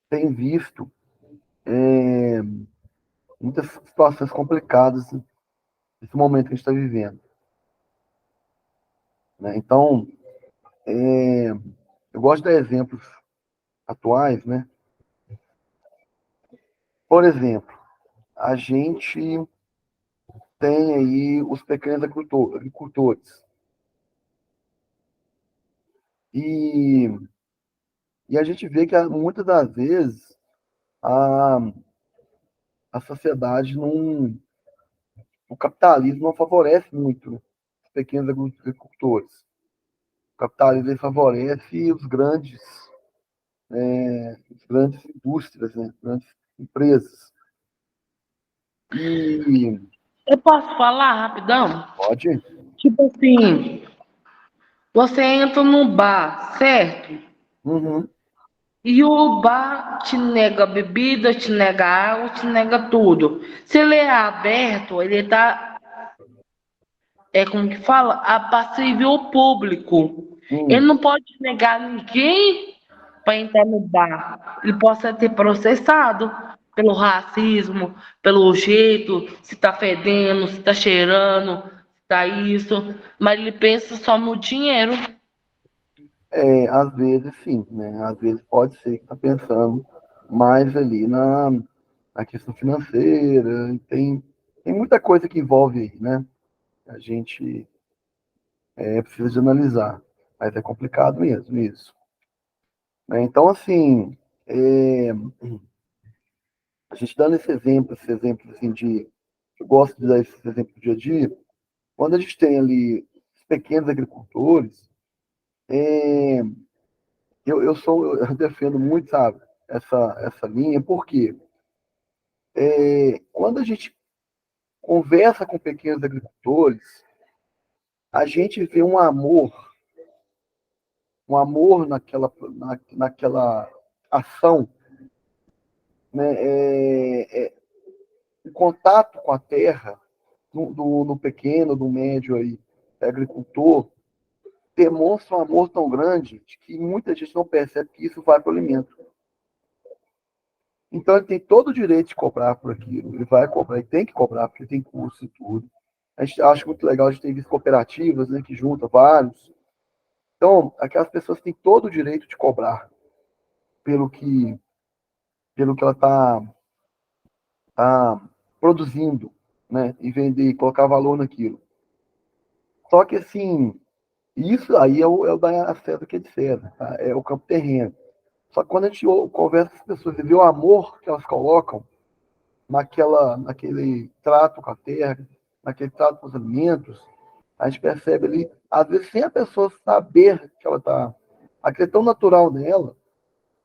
tem visto muitas situações complicadas nesse momento que a gente está vivendo. Né? Então, eu gosto de dar exemplos atuais, né? Por exemplo, a gente tem aí os pequenos agricultores. E a gente vê que muitas das vezes a sociedade não... O capitalismo não favorece muito os pequenos agricultores. O capitalismo ele favorece as grandes indústrias, né? Grandes empresas. E... Eu posso falar rapidão? Pode? Tipo assim, você entra num bar, certo? Uhum. E o bar te nega bebida, te nega água, te nega tudo. Se ele é aberto, ele tá, como que fala? Apassível ao público. Ele Hum, não pode negar ninguém para entrar no bar. Ele pode ser processado pelo racismo, pelo jeito, se tá fedendo, se tá cheirando, se tá isso. Mas ele pensa só no dinheiro. às vezes sim, né? Às vezes pode ser que tá pensando mais ali na questão financeira, tem muita coisa que envolve aí, né? A gente precisa de analisar, mas é complicado mesmo isso. Né? Então, assim, é, a gente dando esse exemplo assim, eu gosto de dar esse exemplo do dia a dia, quando a gente tem ali os pequenos agricultores, é, eu defendo muito, sabe, essa linha, porque quando a gente conversa com pequenos agricultores, a gente vê um amor naquela ação, né? O contato com a terra, do pequeno, do médio aí, agricultor, demonstra um amor tão grande que muita gente não percebe que isso vai para o alimento. Então ele tem todo o direito de cobrar por aquilo, ele vai cobrar, ele tem que cobrar, porque tem curso e tudo. A gente acha muito legal, a gente tem visto cooperativas, né, que juntam vários. Então, aquelas pessoas têm todo o direito de cobrar pelo que, pelo que ela tá produzindo, né, e vender, e colocar valor naquilo. Só que, assim, isso aí é o da César que é de César, tá? É o campo terreno. Só que quando a gente conversa com as pessoas e vê o amor que elas colocam naquele trato com a terra, naquele trato com os alimentos, a gente percebe ali, às vezes sem a pessoa saber que ela está, aquilo é tão natural nela,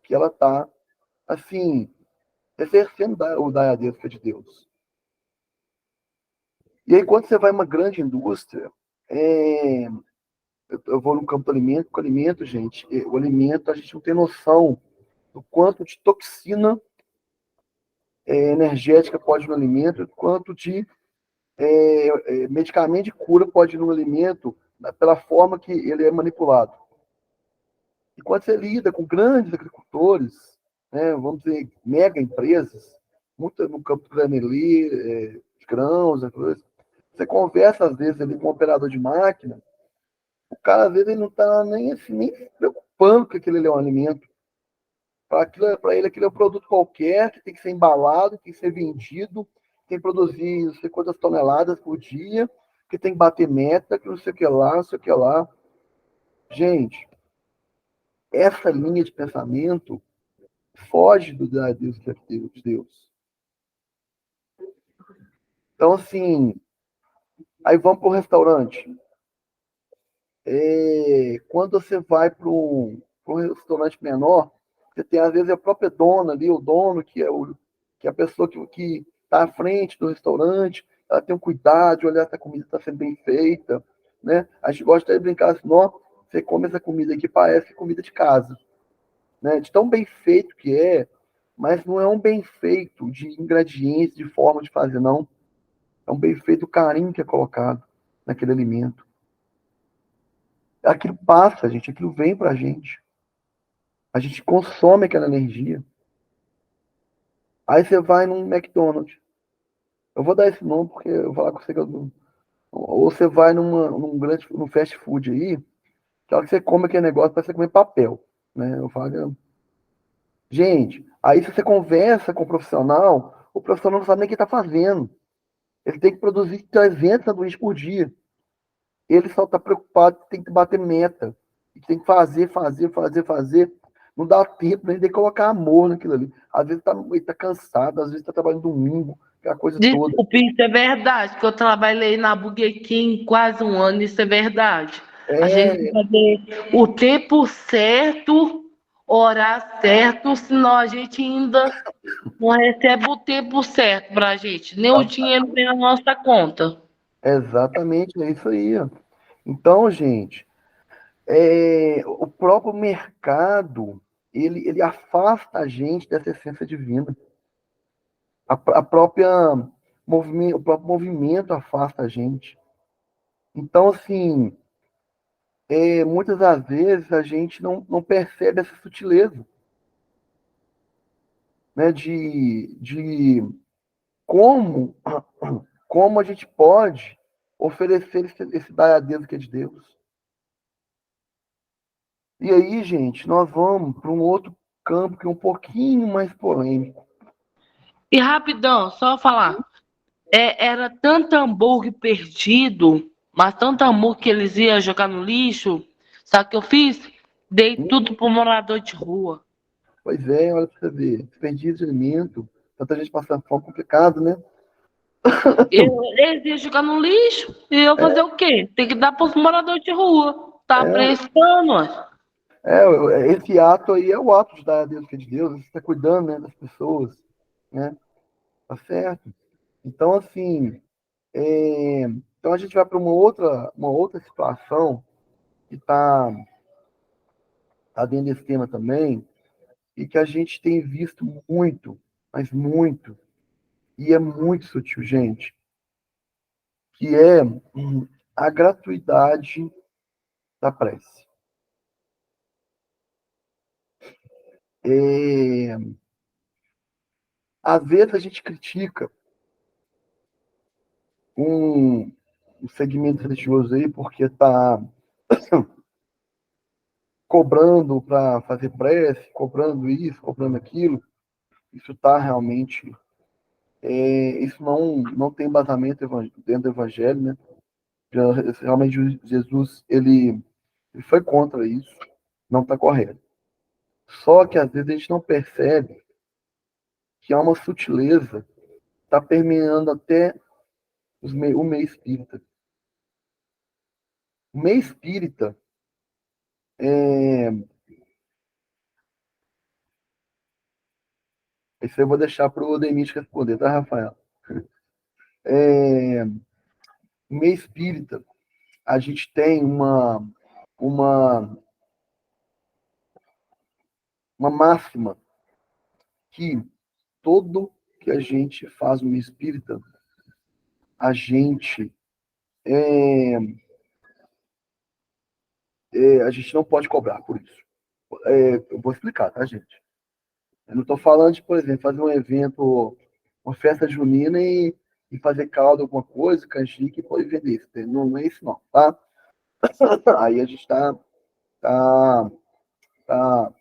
que ela está, assim, exercendo o dar a Deus que é de Deus. E aí, quando você vai em uma grande indústria, eu vou no campo do alimento, com o alimento, gente, o alimento, a gente não tem noção do quanto de toxina energética pode ir no alimento, do quanto de medicamento de cura pode ir no alimento, pela forma que ele é manipulado. E quando você lida com grandes agricultores, né, vamos dizer, mega empresas, muito no campo granelê, de grãos, você conversa às vezes ali com um operador de máquina, o cara às vezes ele não está nem, assim, nem se preocupando que aquilo é um alimento. Para ele aquilo é um produto qualquer, que tem que ser embalado, que tem que ser vendido, tem que produzir não sei quantas toneladas por dia, que tem que bater meta, que não sei o que lá, não sei o que lá. Gente, essa linha de pensamento foge do dar Deus que é de Deus. Então, assim, aí vamos para o restaurante. Quando você vai para um restaurante menor, você tem, às vezes, a própria dona ali, o dono, que é a pessoa que está à frente do restaurante, ela tem um cuidado de olhar se a comida está sendo bem feita, né? A gente gosta de brincar assim, não, você come essa comida aqui, parece comida de casa, né? De tão bem feito que é, mas não é um bem feito de ingredientes, de forma de fazer, não. É um bem feito, o carinho que é colocado naquele alimento. Aquilo passa, gente, aquilo vem pra gente. A gente consome aquela energia. Aí você vai num McDonald's. Eu vou dar esse nome porque eu vou falar com você que eu não. Ou você vai num fast food aí, que a hora que você come aquele negócio, parece que você comer papel. Né? Eu falo, gente, aí se você conversa com o profissional não sabe nem o que está fazendo. Ele tem que produzir 300 sanduíches por dia. Ele só está preocupado que tem que bater meta. E tem que fazer. Não dá tempo nem de colocar amor naquilo ali. Às vezes ele tá cansado, às vezes está trabalhando domingo, aquela coisa toda. Desculpe, isso é verdade, que eu trabalhei na Burger King quase um ano, isso é verdade. A gente tem que É, fazer o tempo certo, horário certo, senão a gente ainda não recebe o tempo certo pra gente, nem o dinheiro vem na nossa conta. exatamente, é isso aí. Ó. Então, gente, o próprio mercado. ele afasta a gente dessa essência divina. A própria o próprio movimento afasta a gente. Então, assim, muitas das vezes a gente não percebe essa sutileza, né, de como, como a gente pode oferecer esse dar a Deus que é de Deus. E aí, gente, nós vamos para um outro campo que é um pouquinho mais polêmico. E rapidão, só falar. Era tanto hambúrguer perdido, mas tanto hambúrguer que eles iam jogar no lixo. Sabe o que eu fiz? Dei tudo pro morador de rua. Pois é, olha para você ver, desperdício de alimento, tanta gente passando fome, complicado, né? Eles iam jogar no lixo e eu fazer o quê? Tem que dar pros moradores de rua. Tá É, prestando, ó. esse ato aí é o ato de dar a Deus que é de Deus, você está cuidando, né, das pessoas, né? Tá certo? Então, assim, então a gente vai para uma outra situação que tá dentro desse tema também, e que a gente tem visto muito, mas muito, e é muito sutil, gente, que é a gratuidade da prece. É, às vezes a gente critica um, um segmento religioso aí porque está cobrando para fazer prece, cobrando isso, cobrando aquilo. Isso está realmente. Isso não tem embasamento dentro do evangelho, né? Realmente Jesus ele foi contra isso, não está correto. Só que às vezes a gente não percebe que há uma sutileza, está permeando até o meio espírita. O meio espírita isso eu vou deixar para o Demis responder, tá, Rafael? É, o meio espírita, a gente tem uma, uma máxima que todo que a gente faz no meio espírita, a gente a gente não pode cobrar por isso. Eu vou explicar, tá, gente? Eu não estou falando de, por exemplo, fazer um evento, uma festa junina e fazer caldo, alguma coisa, canjica e pode vender isso. Não é isso, não, tá? Aí a gente tá, tá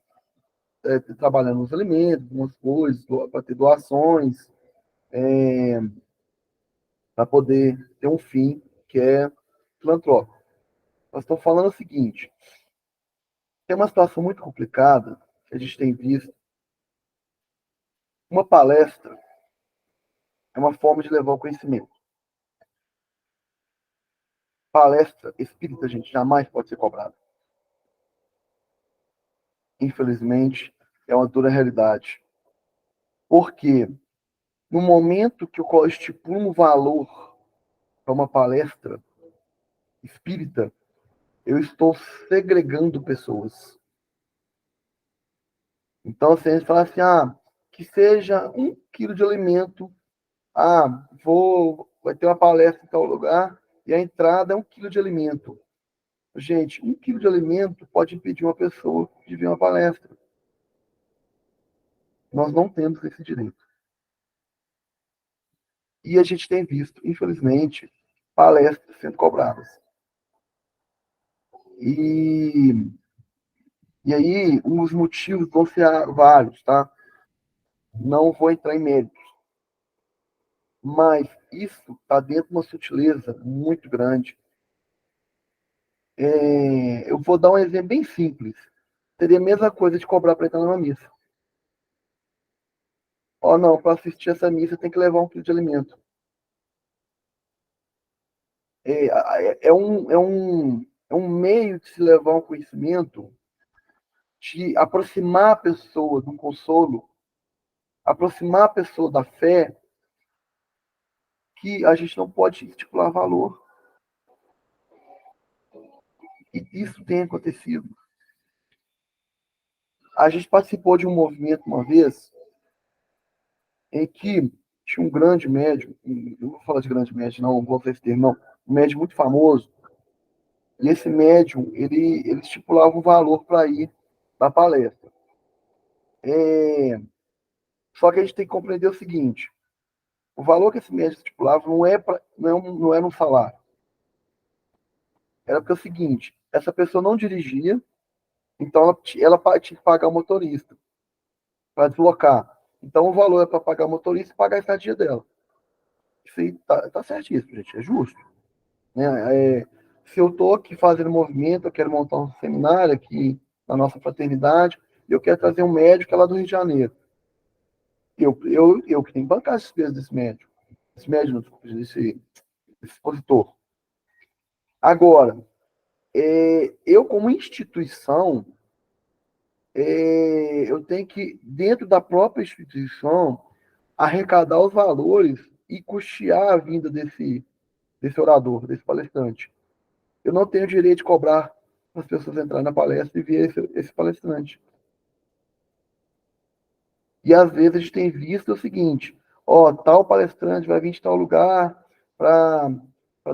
trabalhando nos alimentos, algumas coisas, para ter doações, para poder ter um fim que é filantrópico. Nós estamos falando o seguinte: tem uma situação muito complicada que a gente tem visto. Uma palestra é uma forma de levar o conhecimento. Palestra espírita, gente, jamais pode ser cobrada. Infelizmente, é uma dura realidade. Porque no momento que eu estipulo um valor para uma palestra espírita, eu estou segregando pessoas. Então, se a gente falar assim, que seja 1 quilo de alimento, vai ter uma palestra em tal lugar, e a entrada é 1 quilo de alimento. Gente, 1 quilo de alimento pode impedir uma pessoa de ver uma palestra. Nós não temos esse direito. E a gente tem visto, infelizmente, palestras sendo cobradas. E aí, os motivos vão ser vários, tá? Não vou entrar em méritos. Mas isso está dentro de uma sutileza muito grande. Eu vou dar um exemplo bem simples. Seria a mesma coisa de cobrar para entrar numa missa. Não, para assistir essa missa tem que levar 1 quilo de alimento. É um meio de se levar um conhecimento, de aproximar a pessoa de um consolo, aproximar a pessoa da fé, que a gente não pode estipular valor. E isso tem acontecido. A gente participou de um movimento uma vez em que tinha um grande médium, não vou falar de grande médium, não vou usar esse termo, não, um médium muito famoso, e esse médium, ele estipulava um valor para ir na palestra. Só que a gente tem que compreender o seguinte, o valor que esse médium estipulava não era um salário. Era porque é o seguinte, essa pessoa não dirigia, então ela tinha que pagar o motorista para deslocar. Então o valor é para pagar o motorista e pagar a estadia dela. Isso aí tá certíssimo, gente, é justo. Né? Se eu estou aqui fazendo movimento, eu quero montar um seminário aqui na nossa fraternidade, e eu quero trazer um médico lá do Rio de Janeiro. Eu que tenho que bancar as despesas desse médico. Esse médico, desculpa, esse expositor. Agora, eu como instituição, eu tenho que, dentro da própria instituição, arrecadar os valores e custear a vinda desse orador, desse palestrante. Eu não tenho direito de cobrar as pessoas entrarem na palestra e ver esse palestrante. E às vezes a gente tem visto o seguinte, tal palestrante vai vir de tal lugar para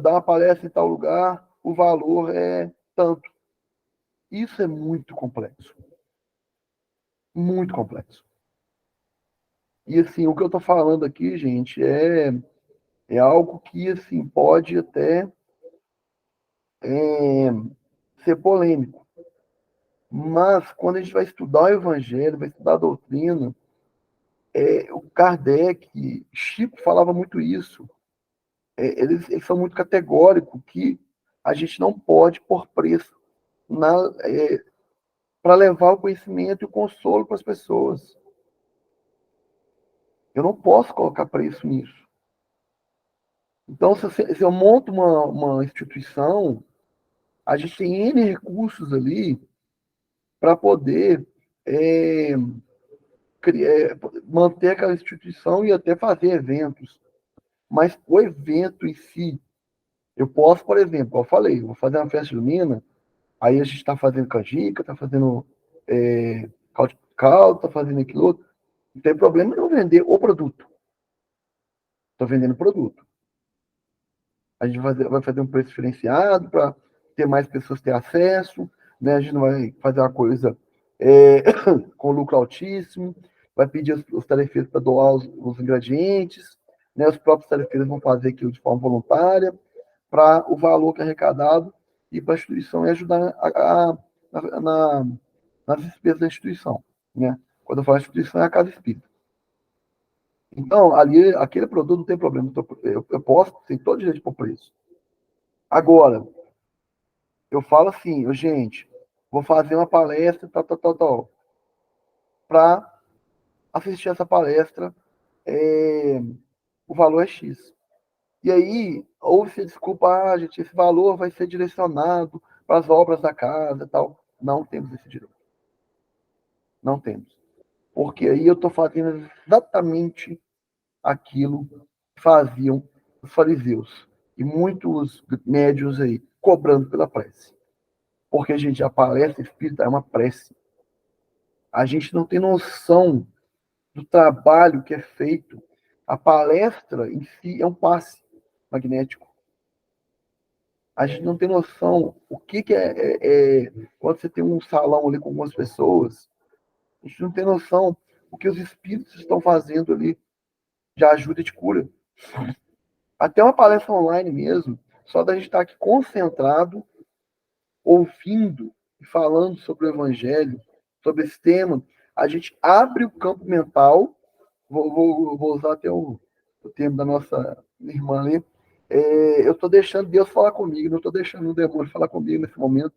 dar uma palestra em tal lugar, o valor é tanto. Isso é muito complexo. Muito complexo. E assim, o que eu estou falando aqui, gente, é algo que assim, pode até ser polêmico. Mas quando a gente vai estudar o Evangelho, vai estudar a doutrina, o Kardec, Chico falava muito isso. Eles são muito categóricos que a gente não pode pôr preço para levar o conhecimento e o consolo para as pessoas. Eu não posso colocar preço nisso. Então, se eu monto uma instituição, a gente tem N recursos ali para poder manter aquela instituição e até fazer eventos. Mas o evento em si, eu posso, por exemplo, eu falei, vou fazer uma festa junina, aí a gente está fazendo canjica, está fazendo caldo de caldo, está fazendo aquilo outro. Não tem problema em não vender o produto. Estou vendendo produto. A gente vai fazer um preço diferenciado para ter mais pessoas ter acesso, né? A gente não vai fazer uma coisa com lucro altíssimo, vai pedir os tarefeiros para doar os ingredientes, né? Os próprios tarefeiros vão fazer aquilo de forma voluntária, para o valor que é arrecadado e para a instituição e ajudar nas despesas da instituição. Né? Quando eu falo instituição, é a casa espírita. Então, ali, aquele produto não tem problema. Eu posso, tem todo direito de pôr preço. Agora, eu falo assim, gente, vou fazer uma palestra, tal. Para assistir essa palestra, o valor é X. E aí, ou se desculpa, gente, esse valor vai ser direcionado para as obras da casa e tal. Não temos esse direito. Não temos. Porque aí eu estou fazendo exatamente aquilo que faziam os fariseus e muitos médios aí, cobrando pela prece. Porque, gente, a palestra espírita é uma prece. A gente não tem noção do trabalho que é feito. A palestra em si é um passe magnético. A gente não tem noção o que é quando você tem um salão ali com algumas pessoas, a gente não tem noção o que os espíritos estão fazendo ali de ajuda e de cura. Até uma palestra online mesmo, só da gente estar aqui concentrado, ouvindo e falando sobre o Evangelho, sobre esse tema, a gente abre o campo mental, vou usar até o termo da nossa irmã ali, eu estou deixando Deus falar comigo, não estou deixando o demônio falar comigo nesse momento.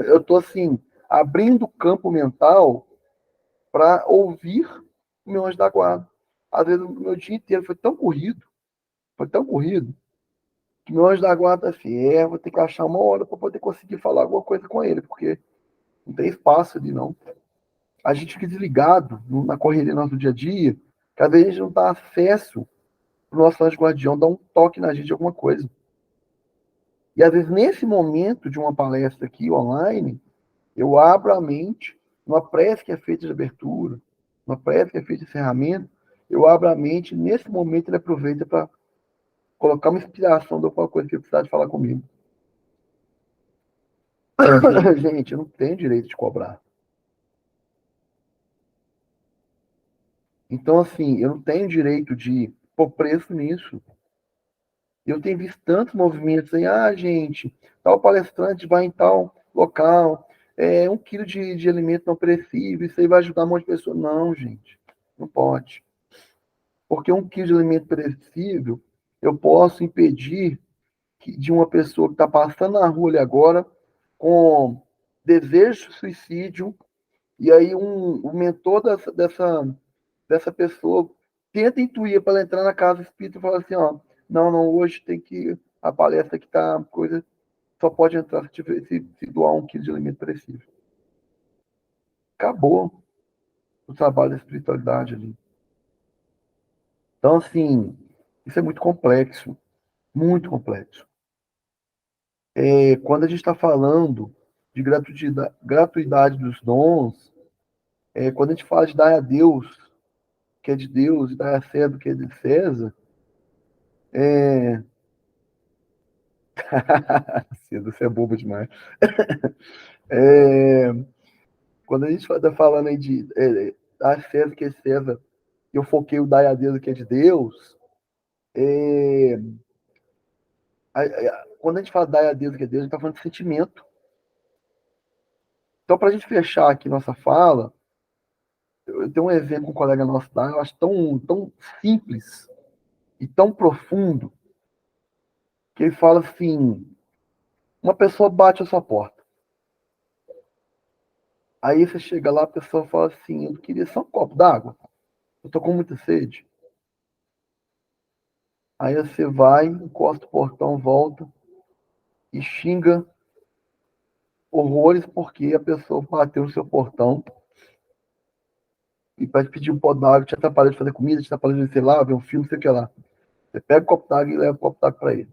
Eu estou, assim, abrindo o campo mental para ouvir o meu anjo da guarda. Às vezes, o meu dia inteiro foi tão corrido, que meu anjo da guarda assim, vou ter que achar uma hora para poder conseguir falar alguma coisa com ele, porque não tem espaço ali, não. A gente fica desligado na correria do nosso dia a dia, que às vezes a gente não dá acesso para o nosso anjo guardião dar um toque na gente de alguma coisa. E às vezes, nesse momento de uma palestra aqui online, eu abro a mente numa prece que é feita de abertura, numa prece que é feita de encerramento, eu abro a mente, nesse momento ele aproveita para colocar uma inspiração de alguma coisa que ele precisar de falar comigo. Gente, eu não tenho direito de cobrar. Então, assim, eu não tenho direito de pôr preço nisso. Eu tenho visto tantos movimentos aí, gente, tal palestrante vai em tal local, 1 quilo de alimento não perecível, isso aí vai ajudar um monte de pessoas. Não, gente, não pode. Porque 1 quilo de alimento perecível, eu posso impedir de uma pessoa que está passando na rua ali agora com desejo de suicídio, e aí o mentor dessa pessoa tenta intuir para ela entrar na casa espírita e falar assim, ó, não, hoje tem que, a palestra que tá, coisa, só pode entrar se doar 1 quilo de alimento perecível. Acabou o trabalho da espiritualidade ali. Então, assim, isso é muito complexo, muito complexo. Quando a gente está falando de gratuidade dos dons, quando a gente fala de dar a Deus, que é de Deus, e dar a César, que é de César, você é bobo demais. Quando a gente está falando aí de dar a César, que é César, eu foquei o dar a Deus, que é de Deus, quando a gente fala dar a Deus, que é Deus, a gente está falando de sentimento. Então, para a gente fechar aqui nossa fala, eu tenho um exemplo que um colega nosso dá, eu acho tão simples e tão profundo, que ele fala assim, uma pessoa bate a sua porta. Aí você chega lá, a pessoa fala assim, eu queria só um copo d'água, eu tô com muita sede. Aí você vai, encosta o portão, volta e xinga horrores porque a pessoa bateu no seu portão e para te pedir um copo d'água, te atrapalha de fazer comida, te atrapalha de, sei lá, ver um filme, sei o que lá. Você pega o copo d'água e leva o copo d'água para ele.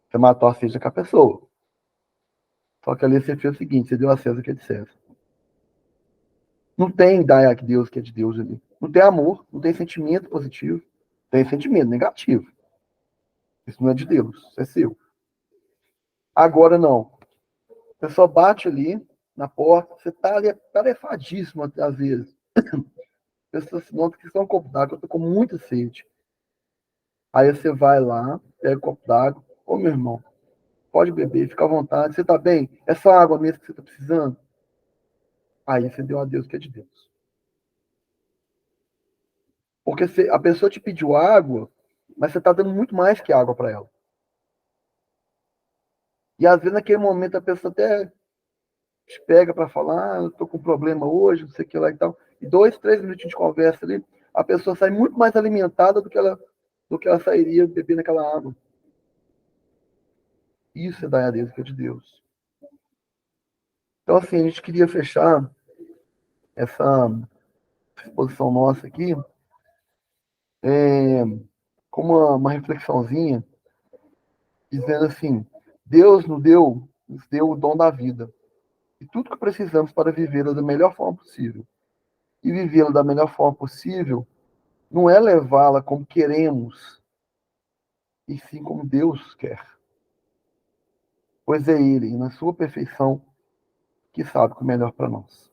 Você matou a sede com a pessoa. Só que ali você fez o seguinte, você deu a César que é de César. Não tem dar a Deus que é de Deus ali. Não tem amor, não tem sentimento positivo. Tem sentimento negativo. Isso não é de Deus, isso é seu. Agora não. A pessoa bate ali na porta, você tá ali tarefadíssimo às vezes. A pessoa se nota que são um copo d'água, eu tô com muita sede. Aí você vai lá, pega o copo d'água, ô meu irmão, pode beber, fica à vontade, você tá bem? É só água mesmo que você tá precisando? Aí você deu a Deus que é de Deus. Porque a pessoa te pediu água, mas você está dando muito mais que água para ela. E às vezes naquele momento a pessoa até te pega para falar, eu estou com problema hoje, não sei o que lá e tal. E 2, 3 minutinhos de conversa ali, a pessoa sai muito mais alimentada do que ela sairia bebendo aquela água. Isso é dar a Deus que é de Deus. Então, assim, a gente queria fechar essa exposição nossa aqui com uma reflexãozinha, dizendo assim, Deus nos deu o dom da vida. E tudo que precisamos para vivê-la da melhor forma possível. E vivê-la da melhor forma possível não é levá-la como queremos, e sim como Deus quer. Pois é Ele, na sua perfeição, que sabe o que é melhor para nós.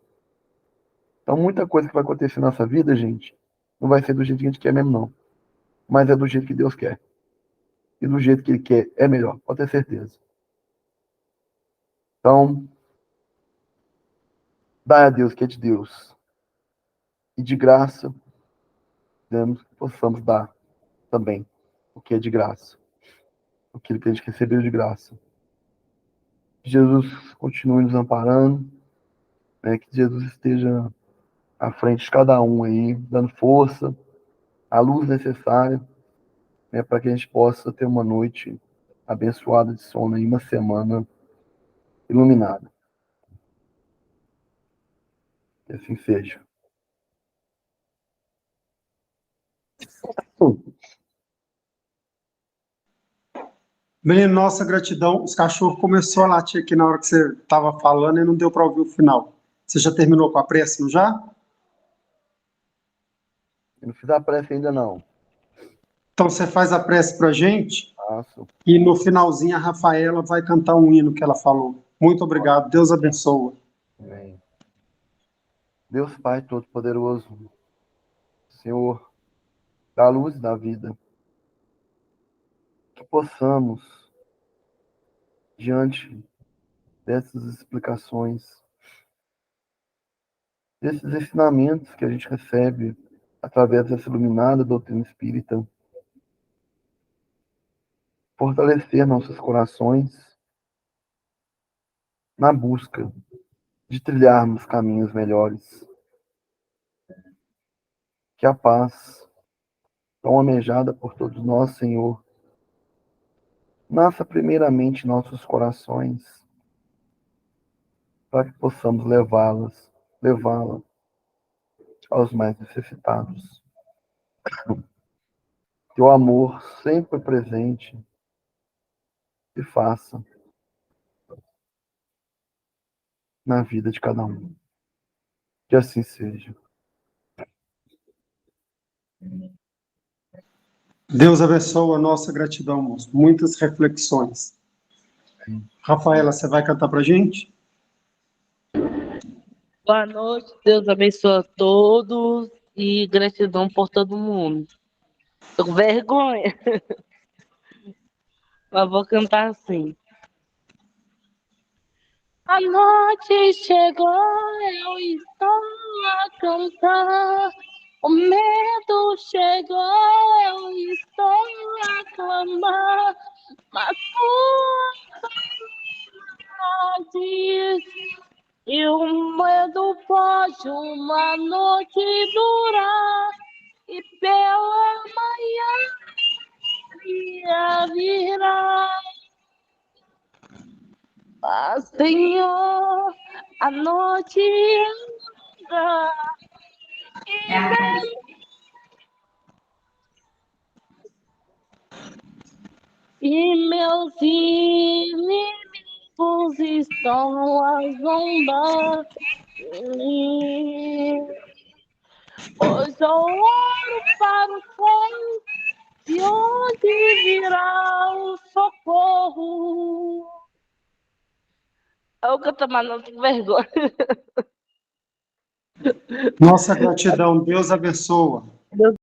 Então, muita coisa que vai acontecer na nossa vida, gente, não vai ser do jeito que a gente quer mesmo, não. Mas é do jeito que Deus quer. E do jeito que Ele quer é melhor, pode ter certeza. Então, dá a Deus que é de Deus. E de graça, damos que possamos dar também o que é de graça. Aquilo que a gente recebeu de graça. Que Jesus continue nos amparando, né? Que Jesus esteja à frente de cada um aí, dando força, a luz necessária, né? Para que a gente possa ter uma noite abençoada de sono e uma semana iluminada. Que assim seja. Menino, nossa gratidão. Os cachorros começaram a latir aqui na hora que você estava falando e não deu para ouvir o final. Você já terminou com a prece, não já? Eu não fiz a prece ainda, não. Então você faz a prece para a gente Faço. e no finalzinho a Rafaela vai cantar um hino que ela falou. Muito obrigado. Deus abençoe. Amém. Deus Pai Todo-Poderoso, Senhor da luz e da vida, que possamos, diante dessas explicações, desses ensinamentos que a gente recebe através dessa iluminada doutrina espírita, fortalecer nossos corações na busca de trilharmos caminhos melhores. Que a paz, tão almejada por todos nós, Senhor, nasça primeiramente em nossos corações, para que possamos levá-la aos mais necessitados. Que o amor sempre presente se faça na vida de cada um. Que assim seja. Deus abençoe a nossa gratidão, moço. Muitas reflexões. Rafaela, você vai cantar para a gente? Boa noite, Deus abençoe a todos e gratidão por todo mundo. Tô com vergonha, mas vou cantar assim. A noite chegou, eu estou a cantar. O medo chegou, eu estou a clamar. Mas tu diz, e o medo pode uma noite durar. E pela manhã dia virá. Mas, Senhor, a noite anda e meus inimigos estão a zombar. Pois eu oro para o céu, de onde virá o socorro. Eu canto, mas não tenho vergonha. Nossa gratidão. Deus abençoe.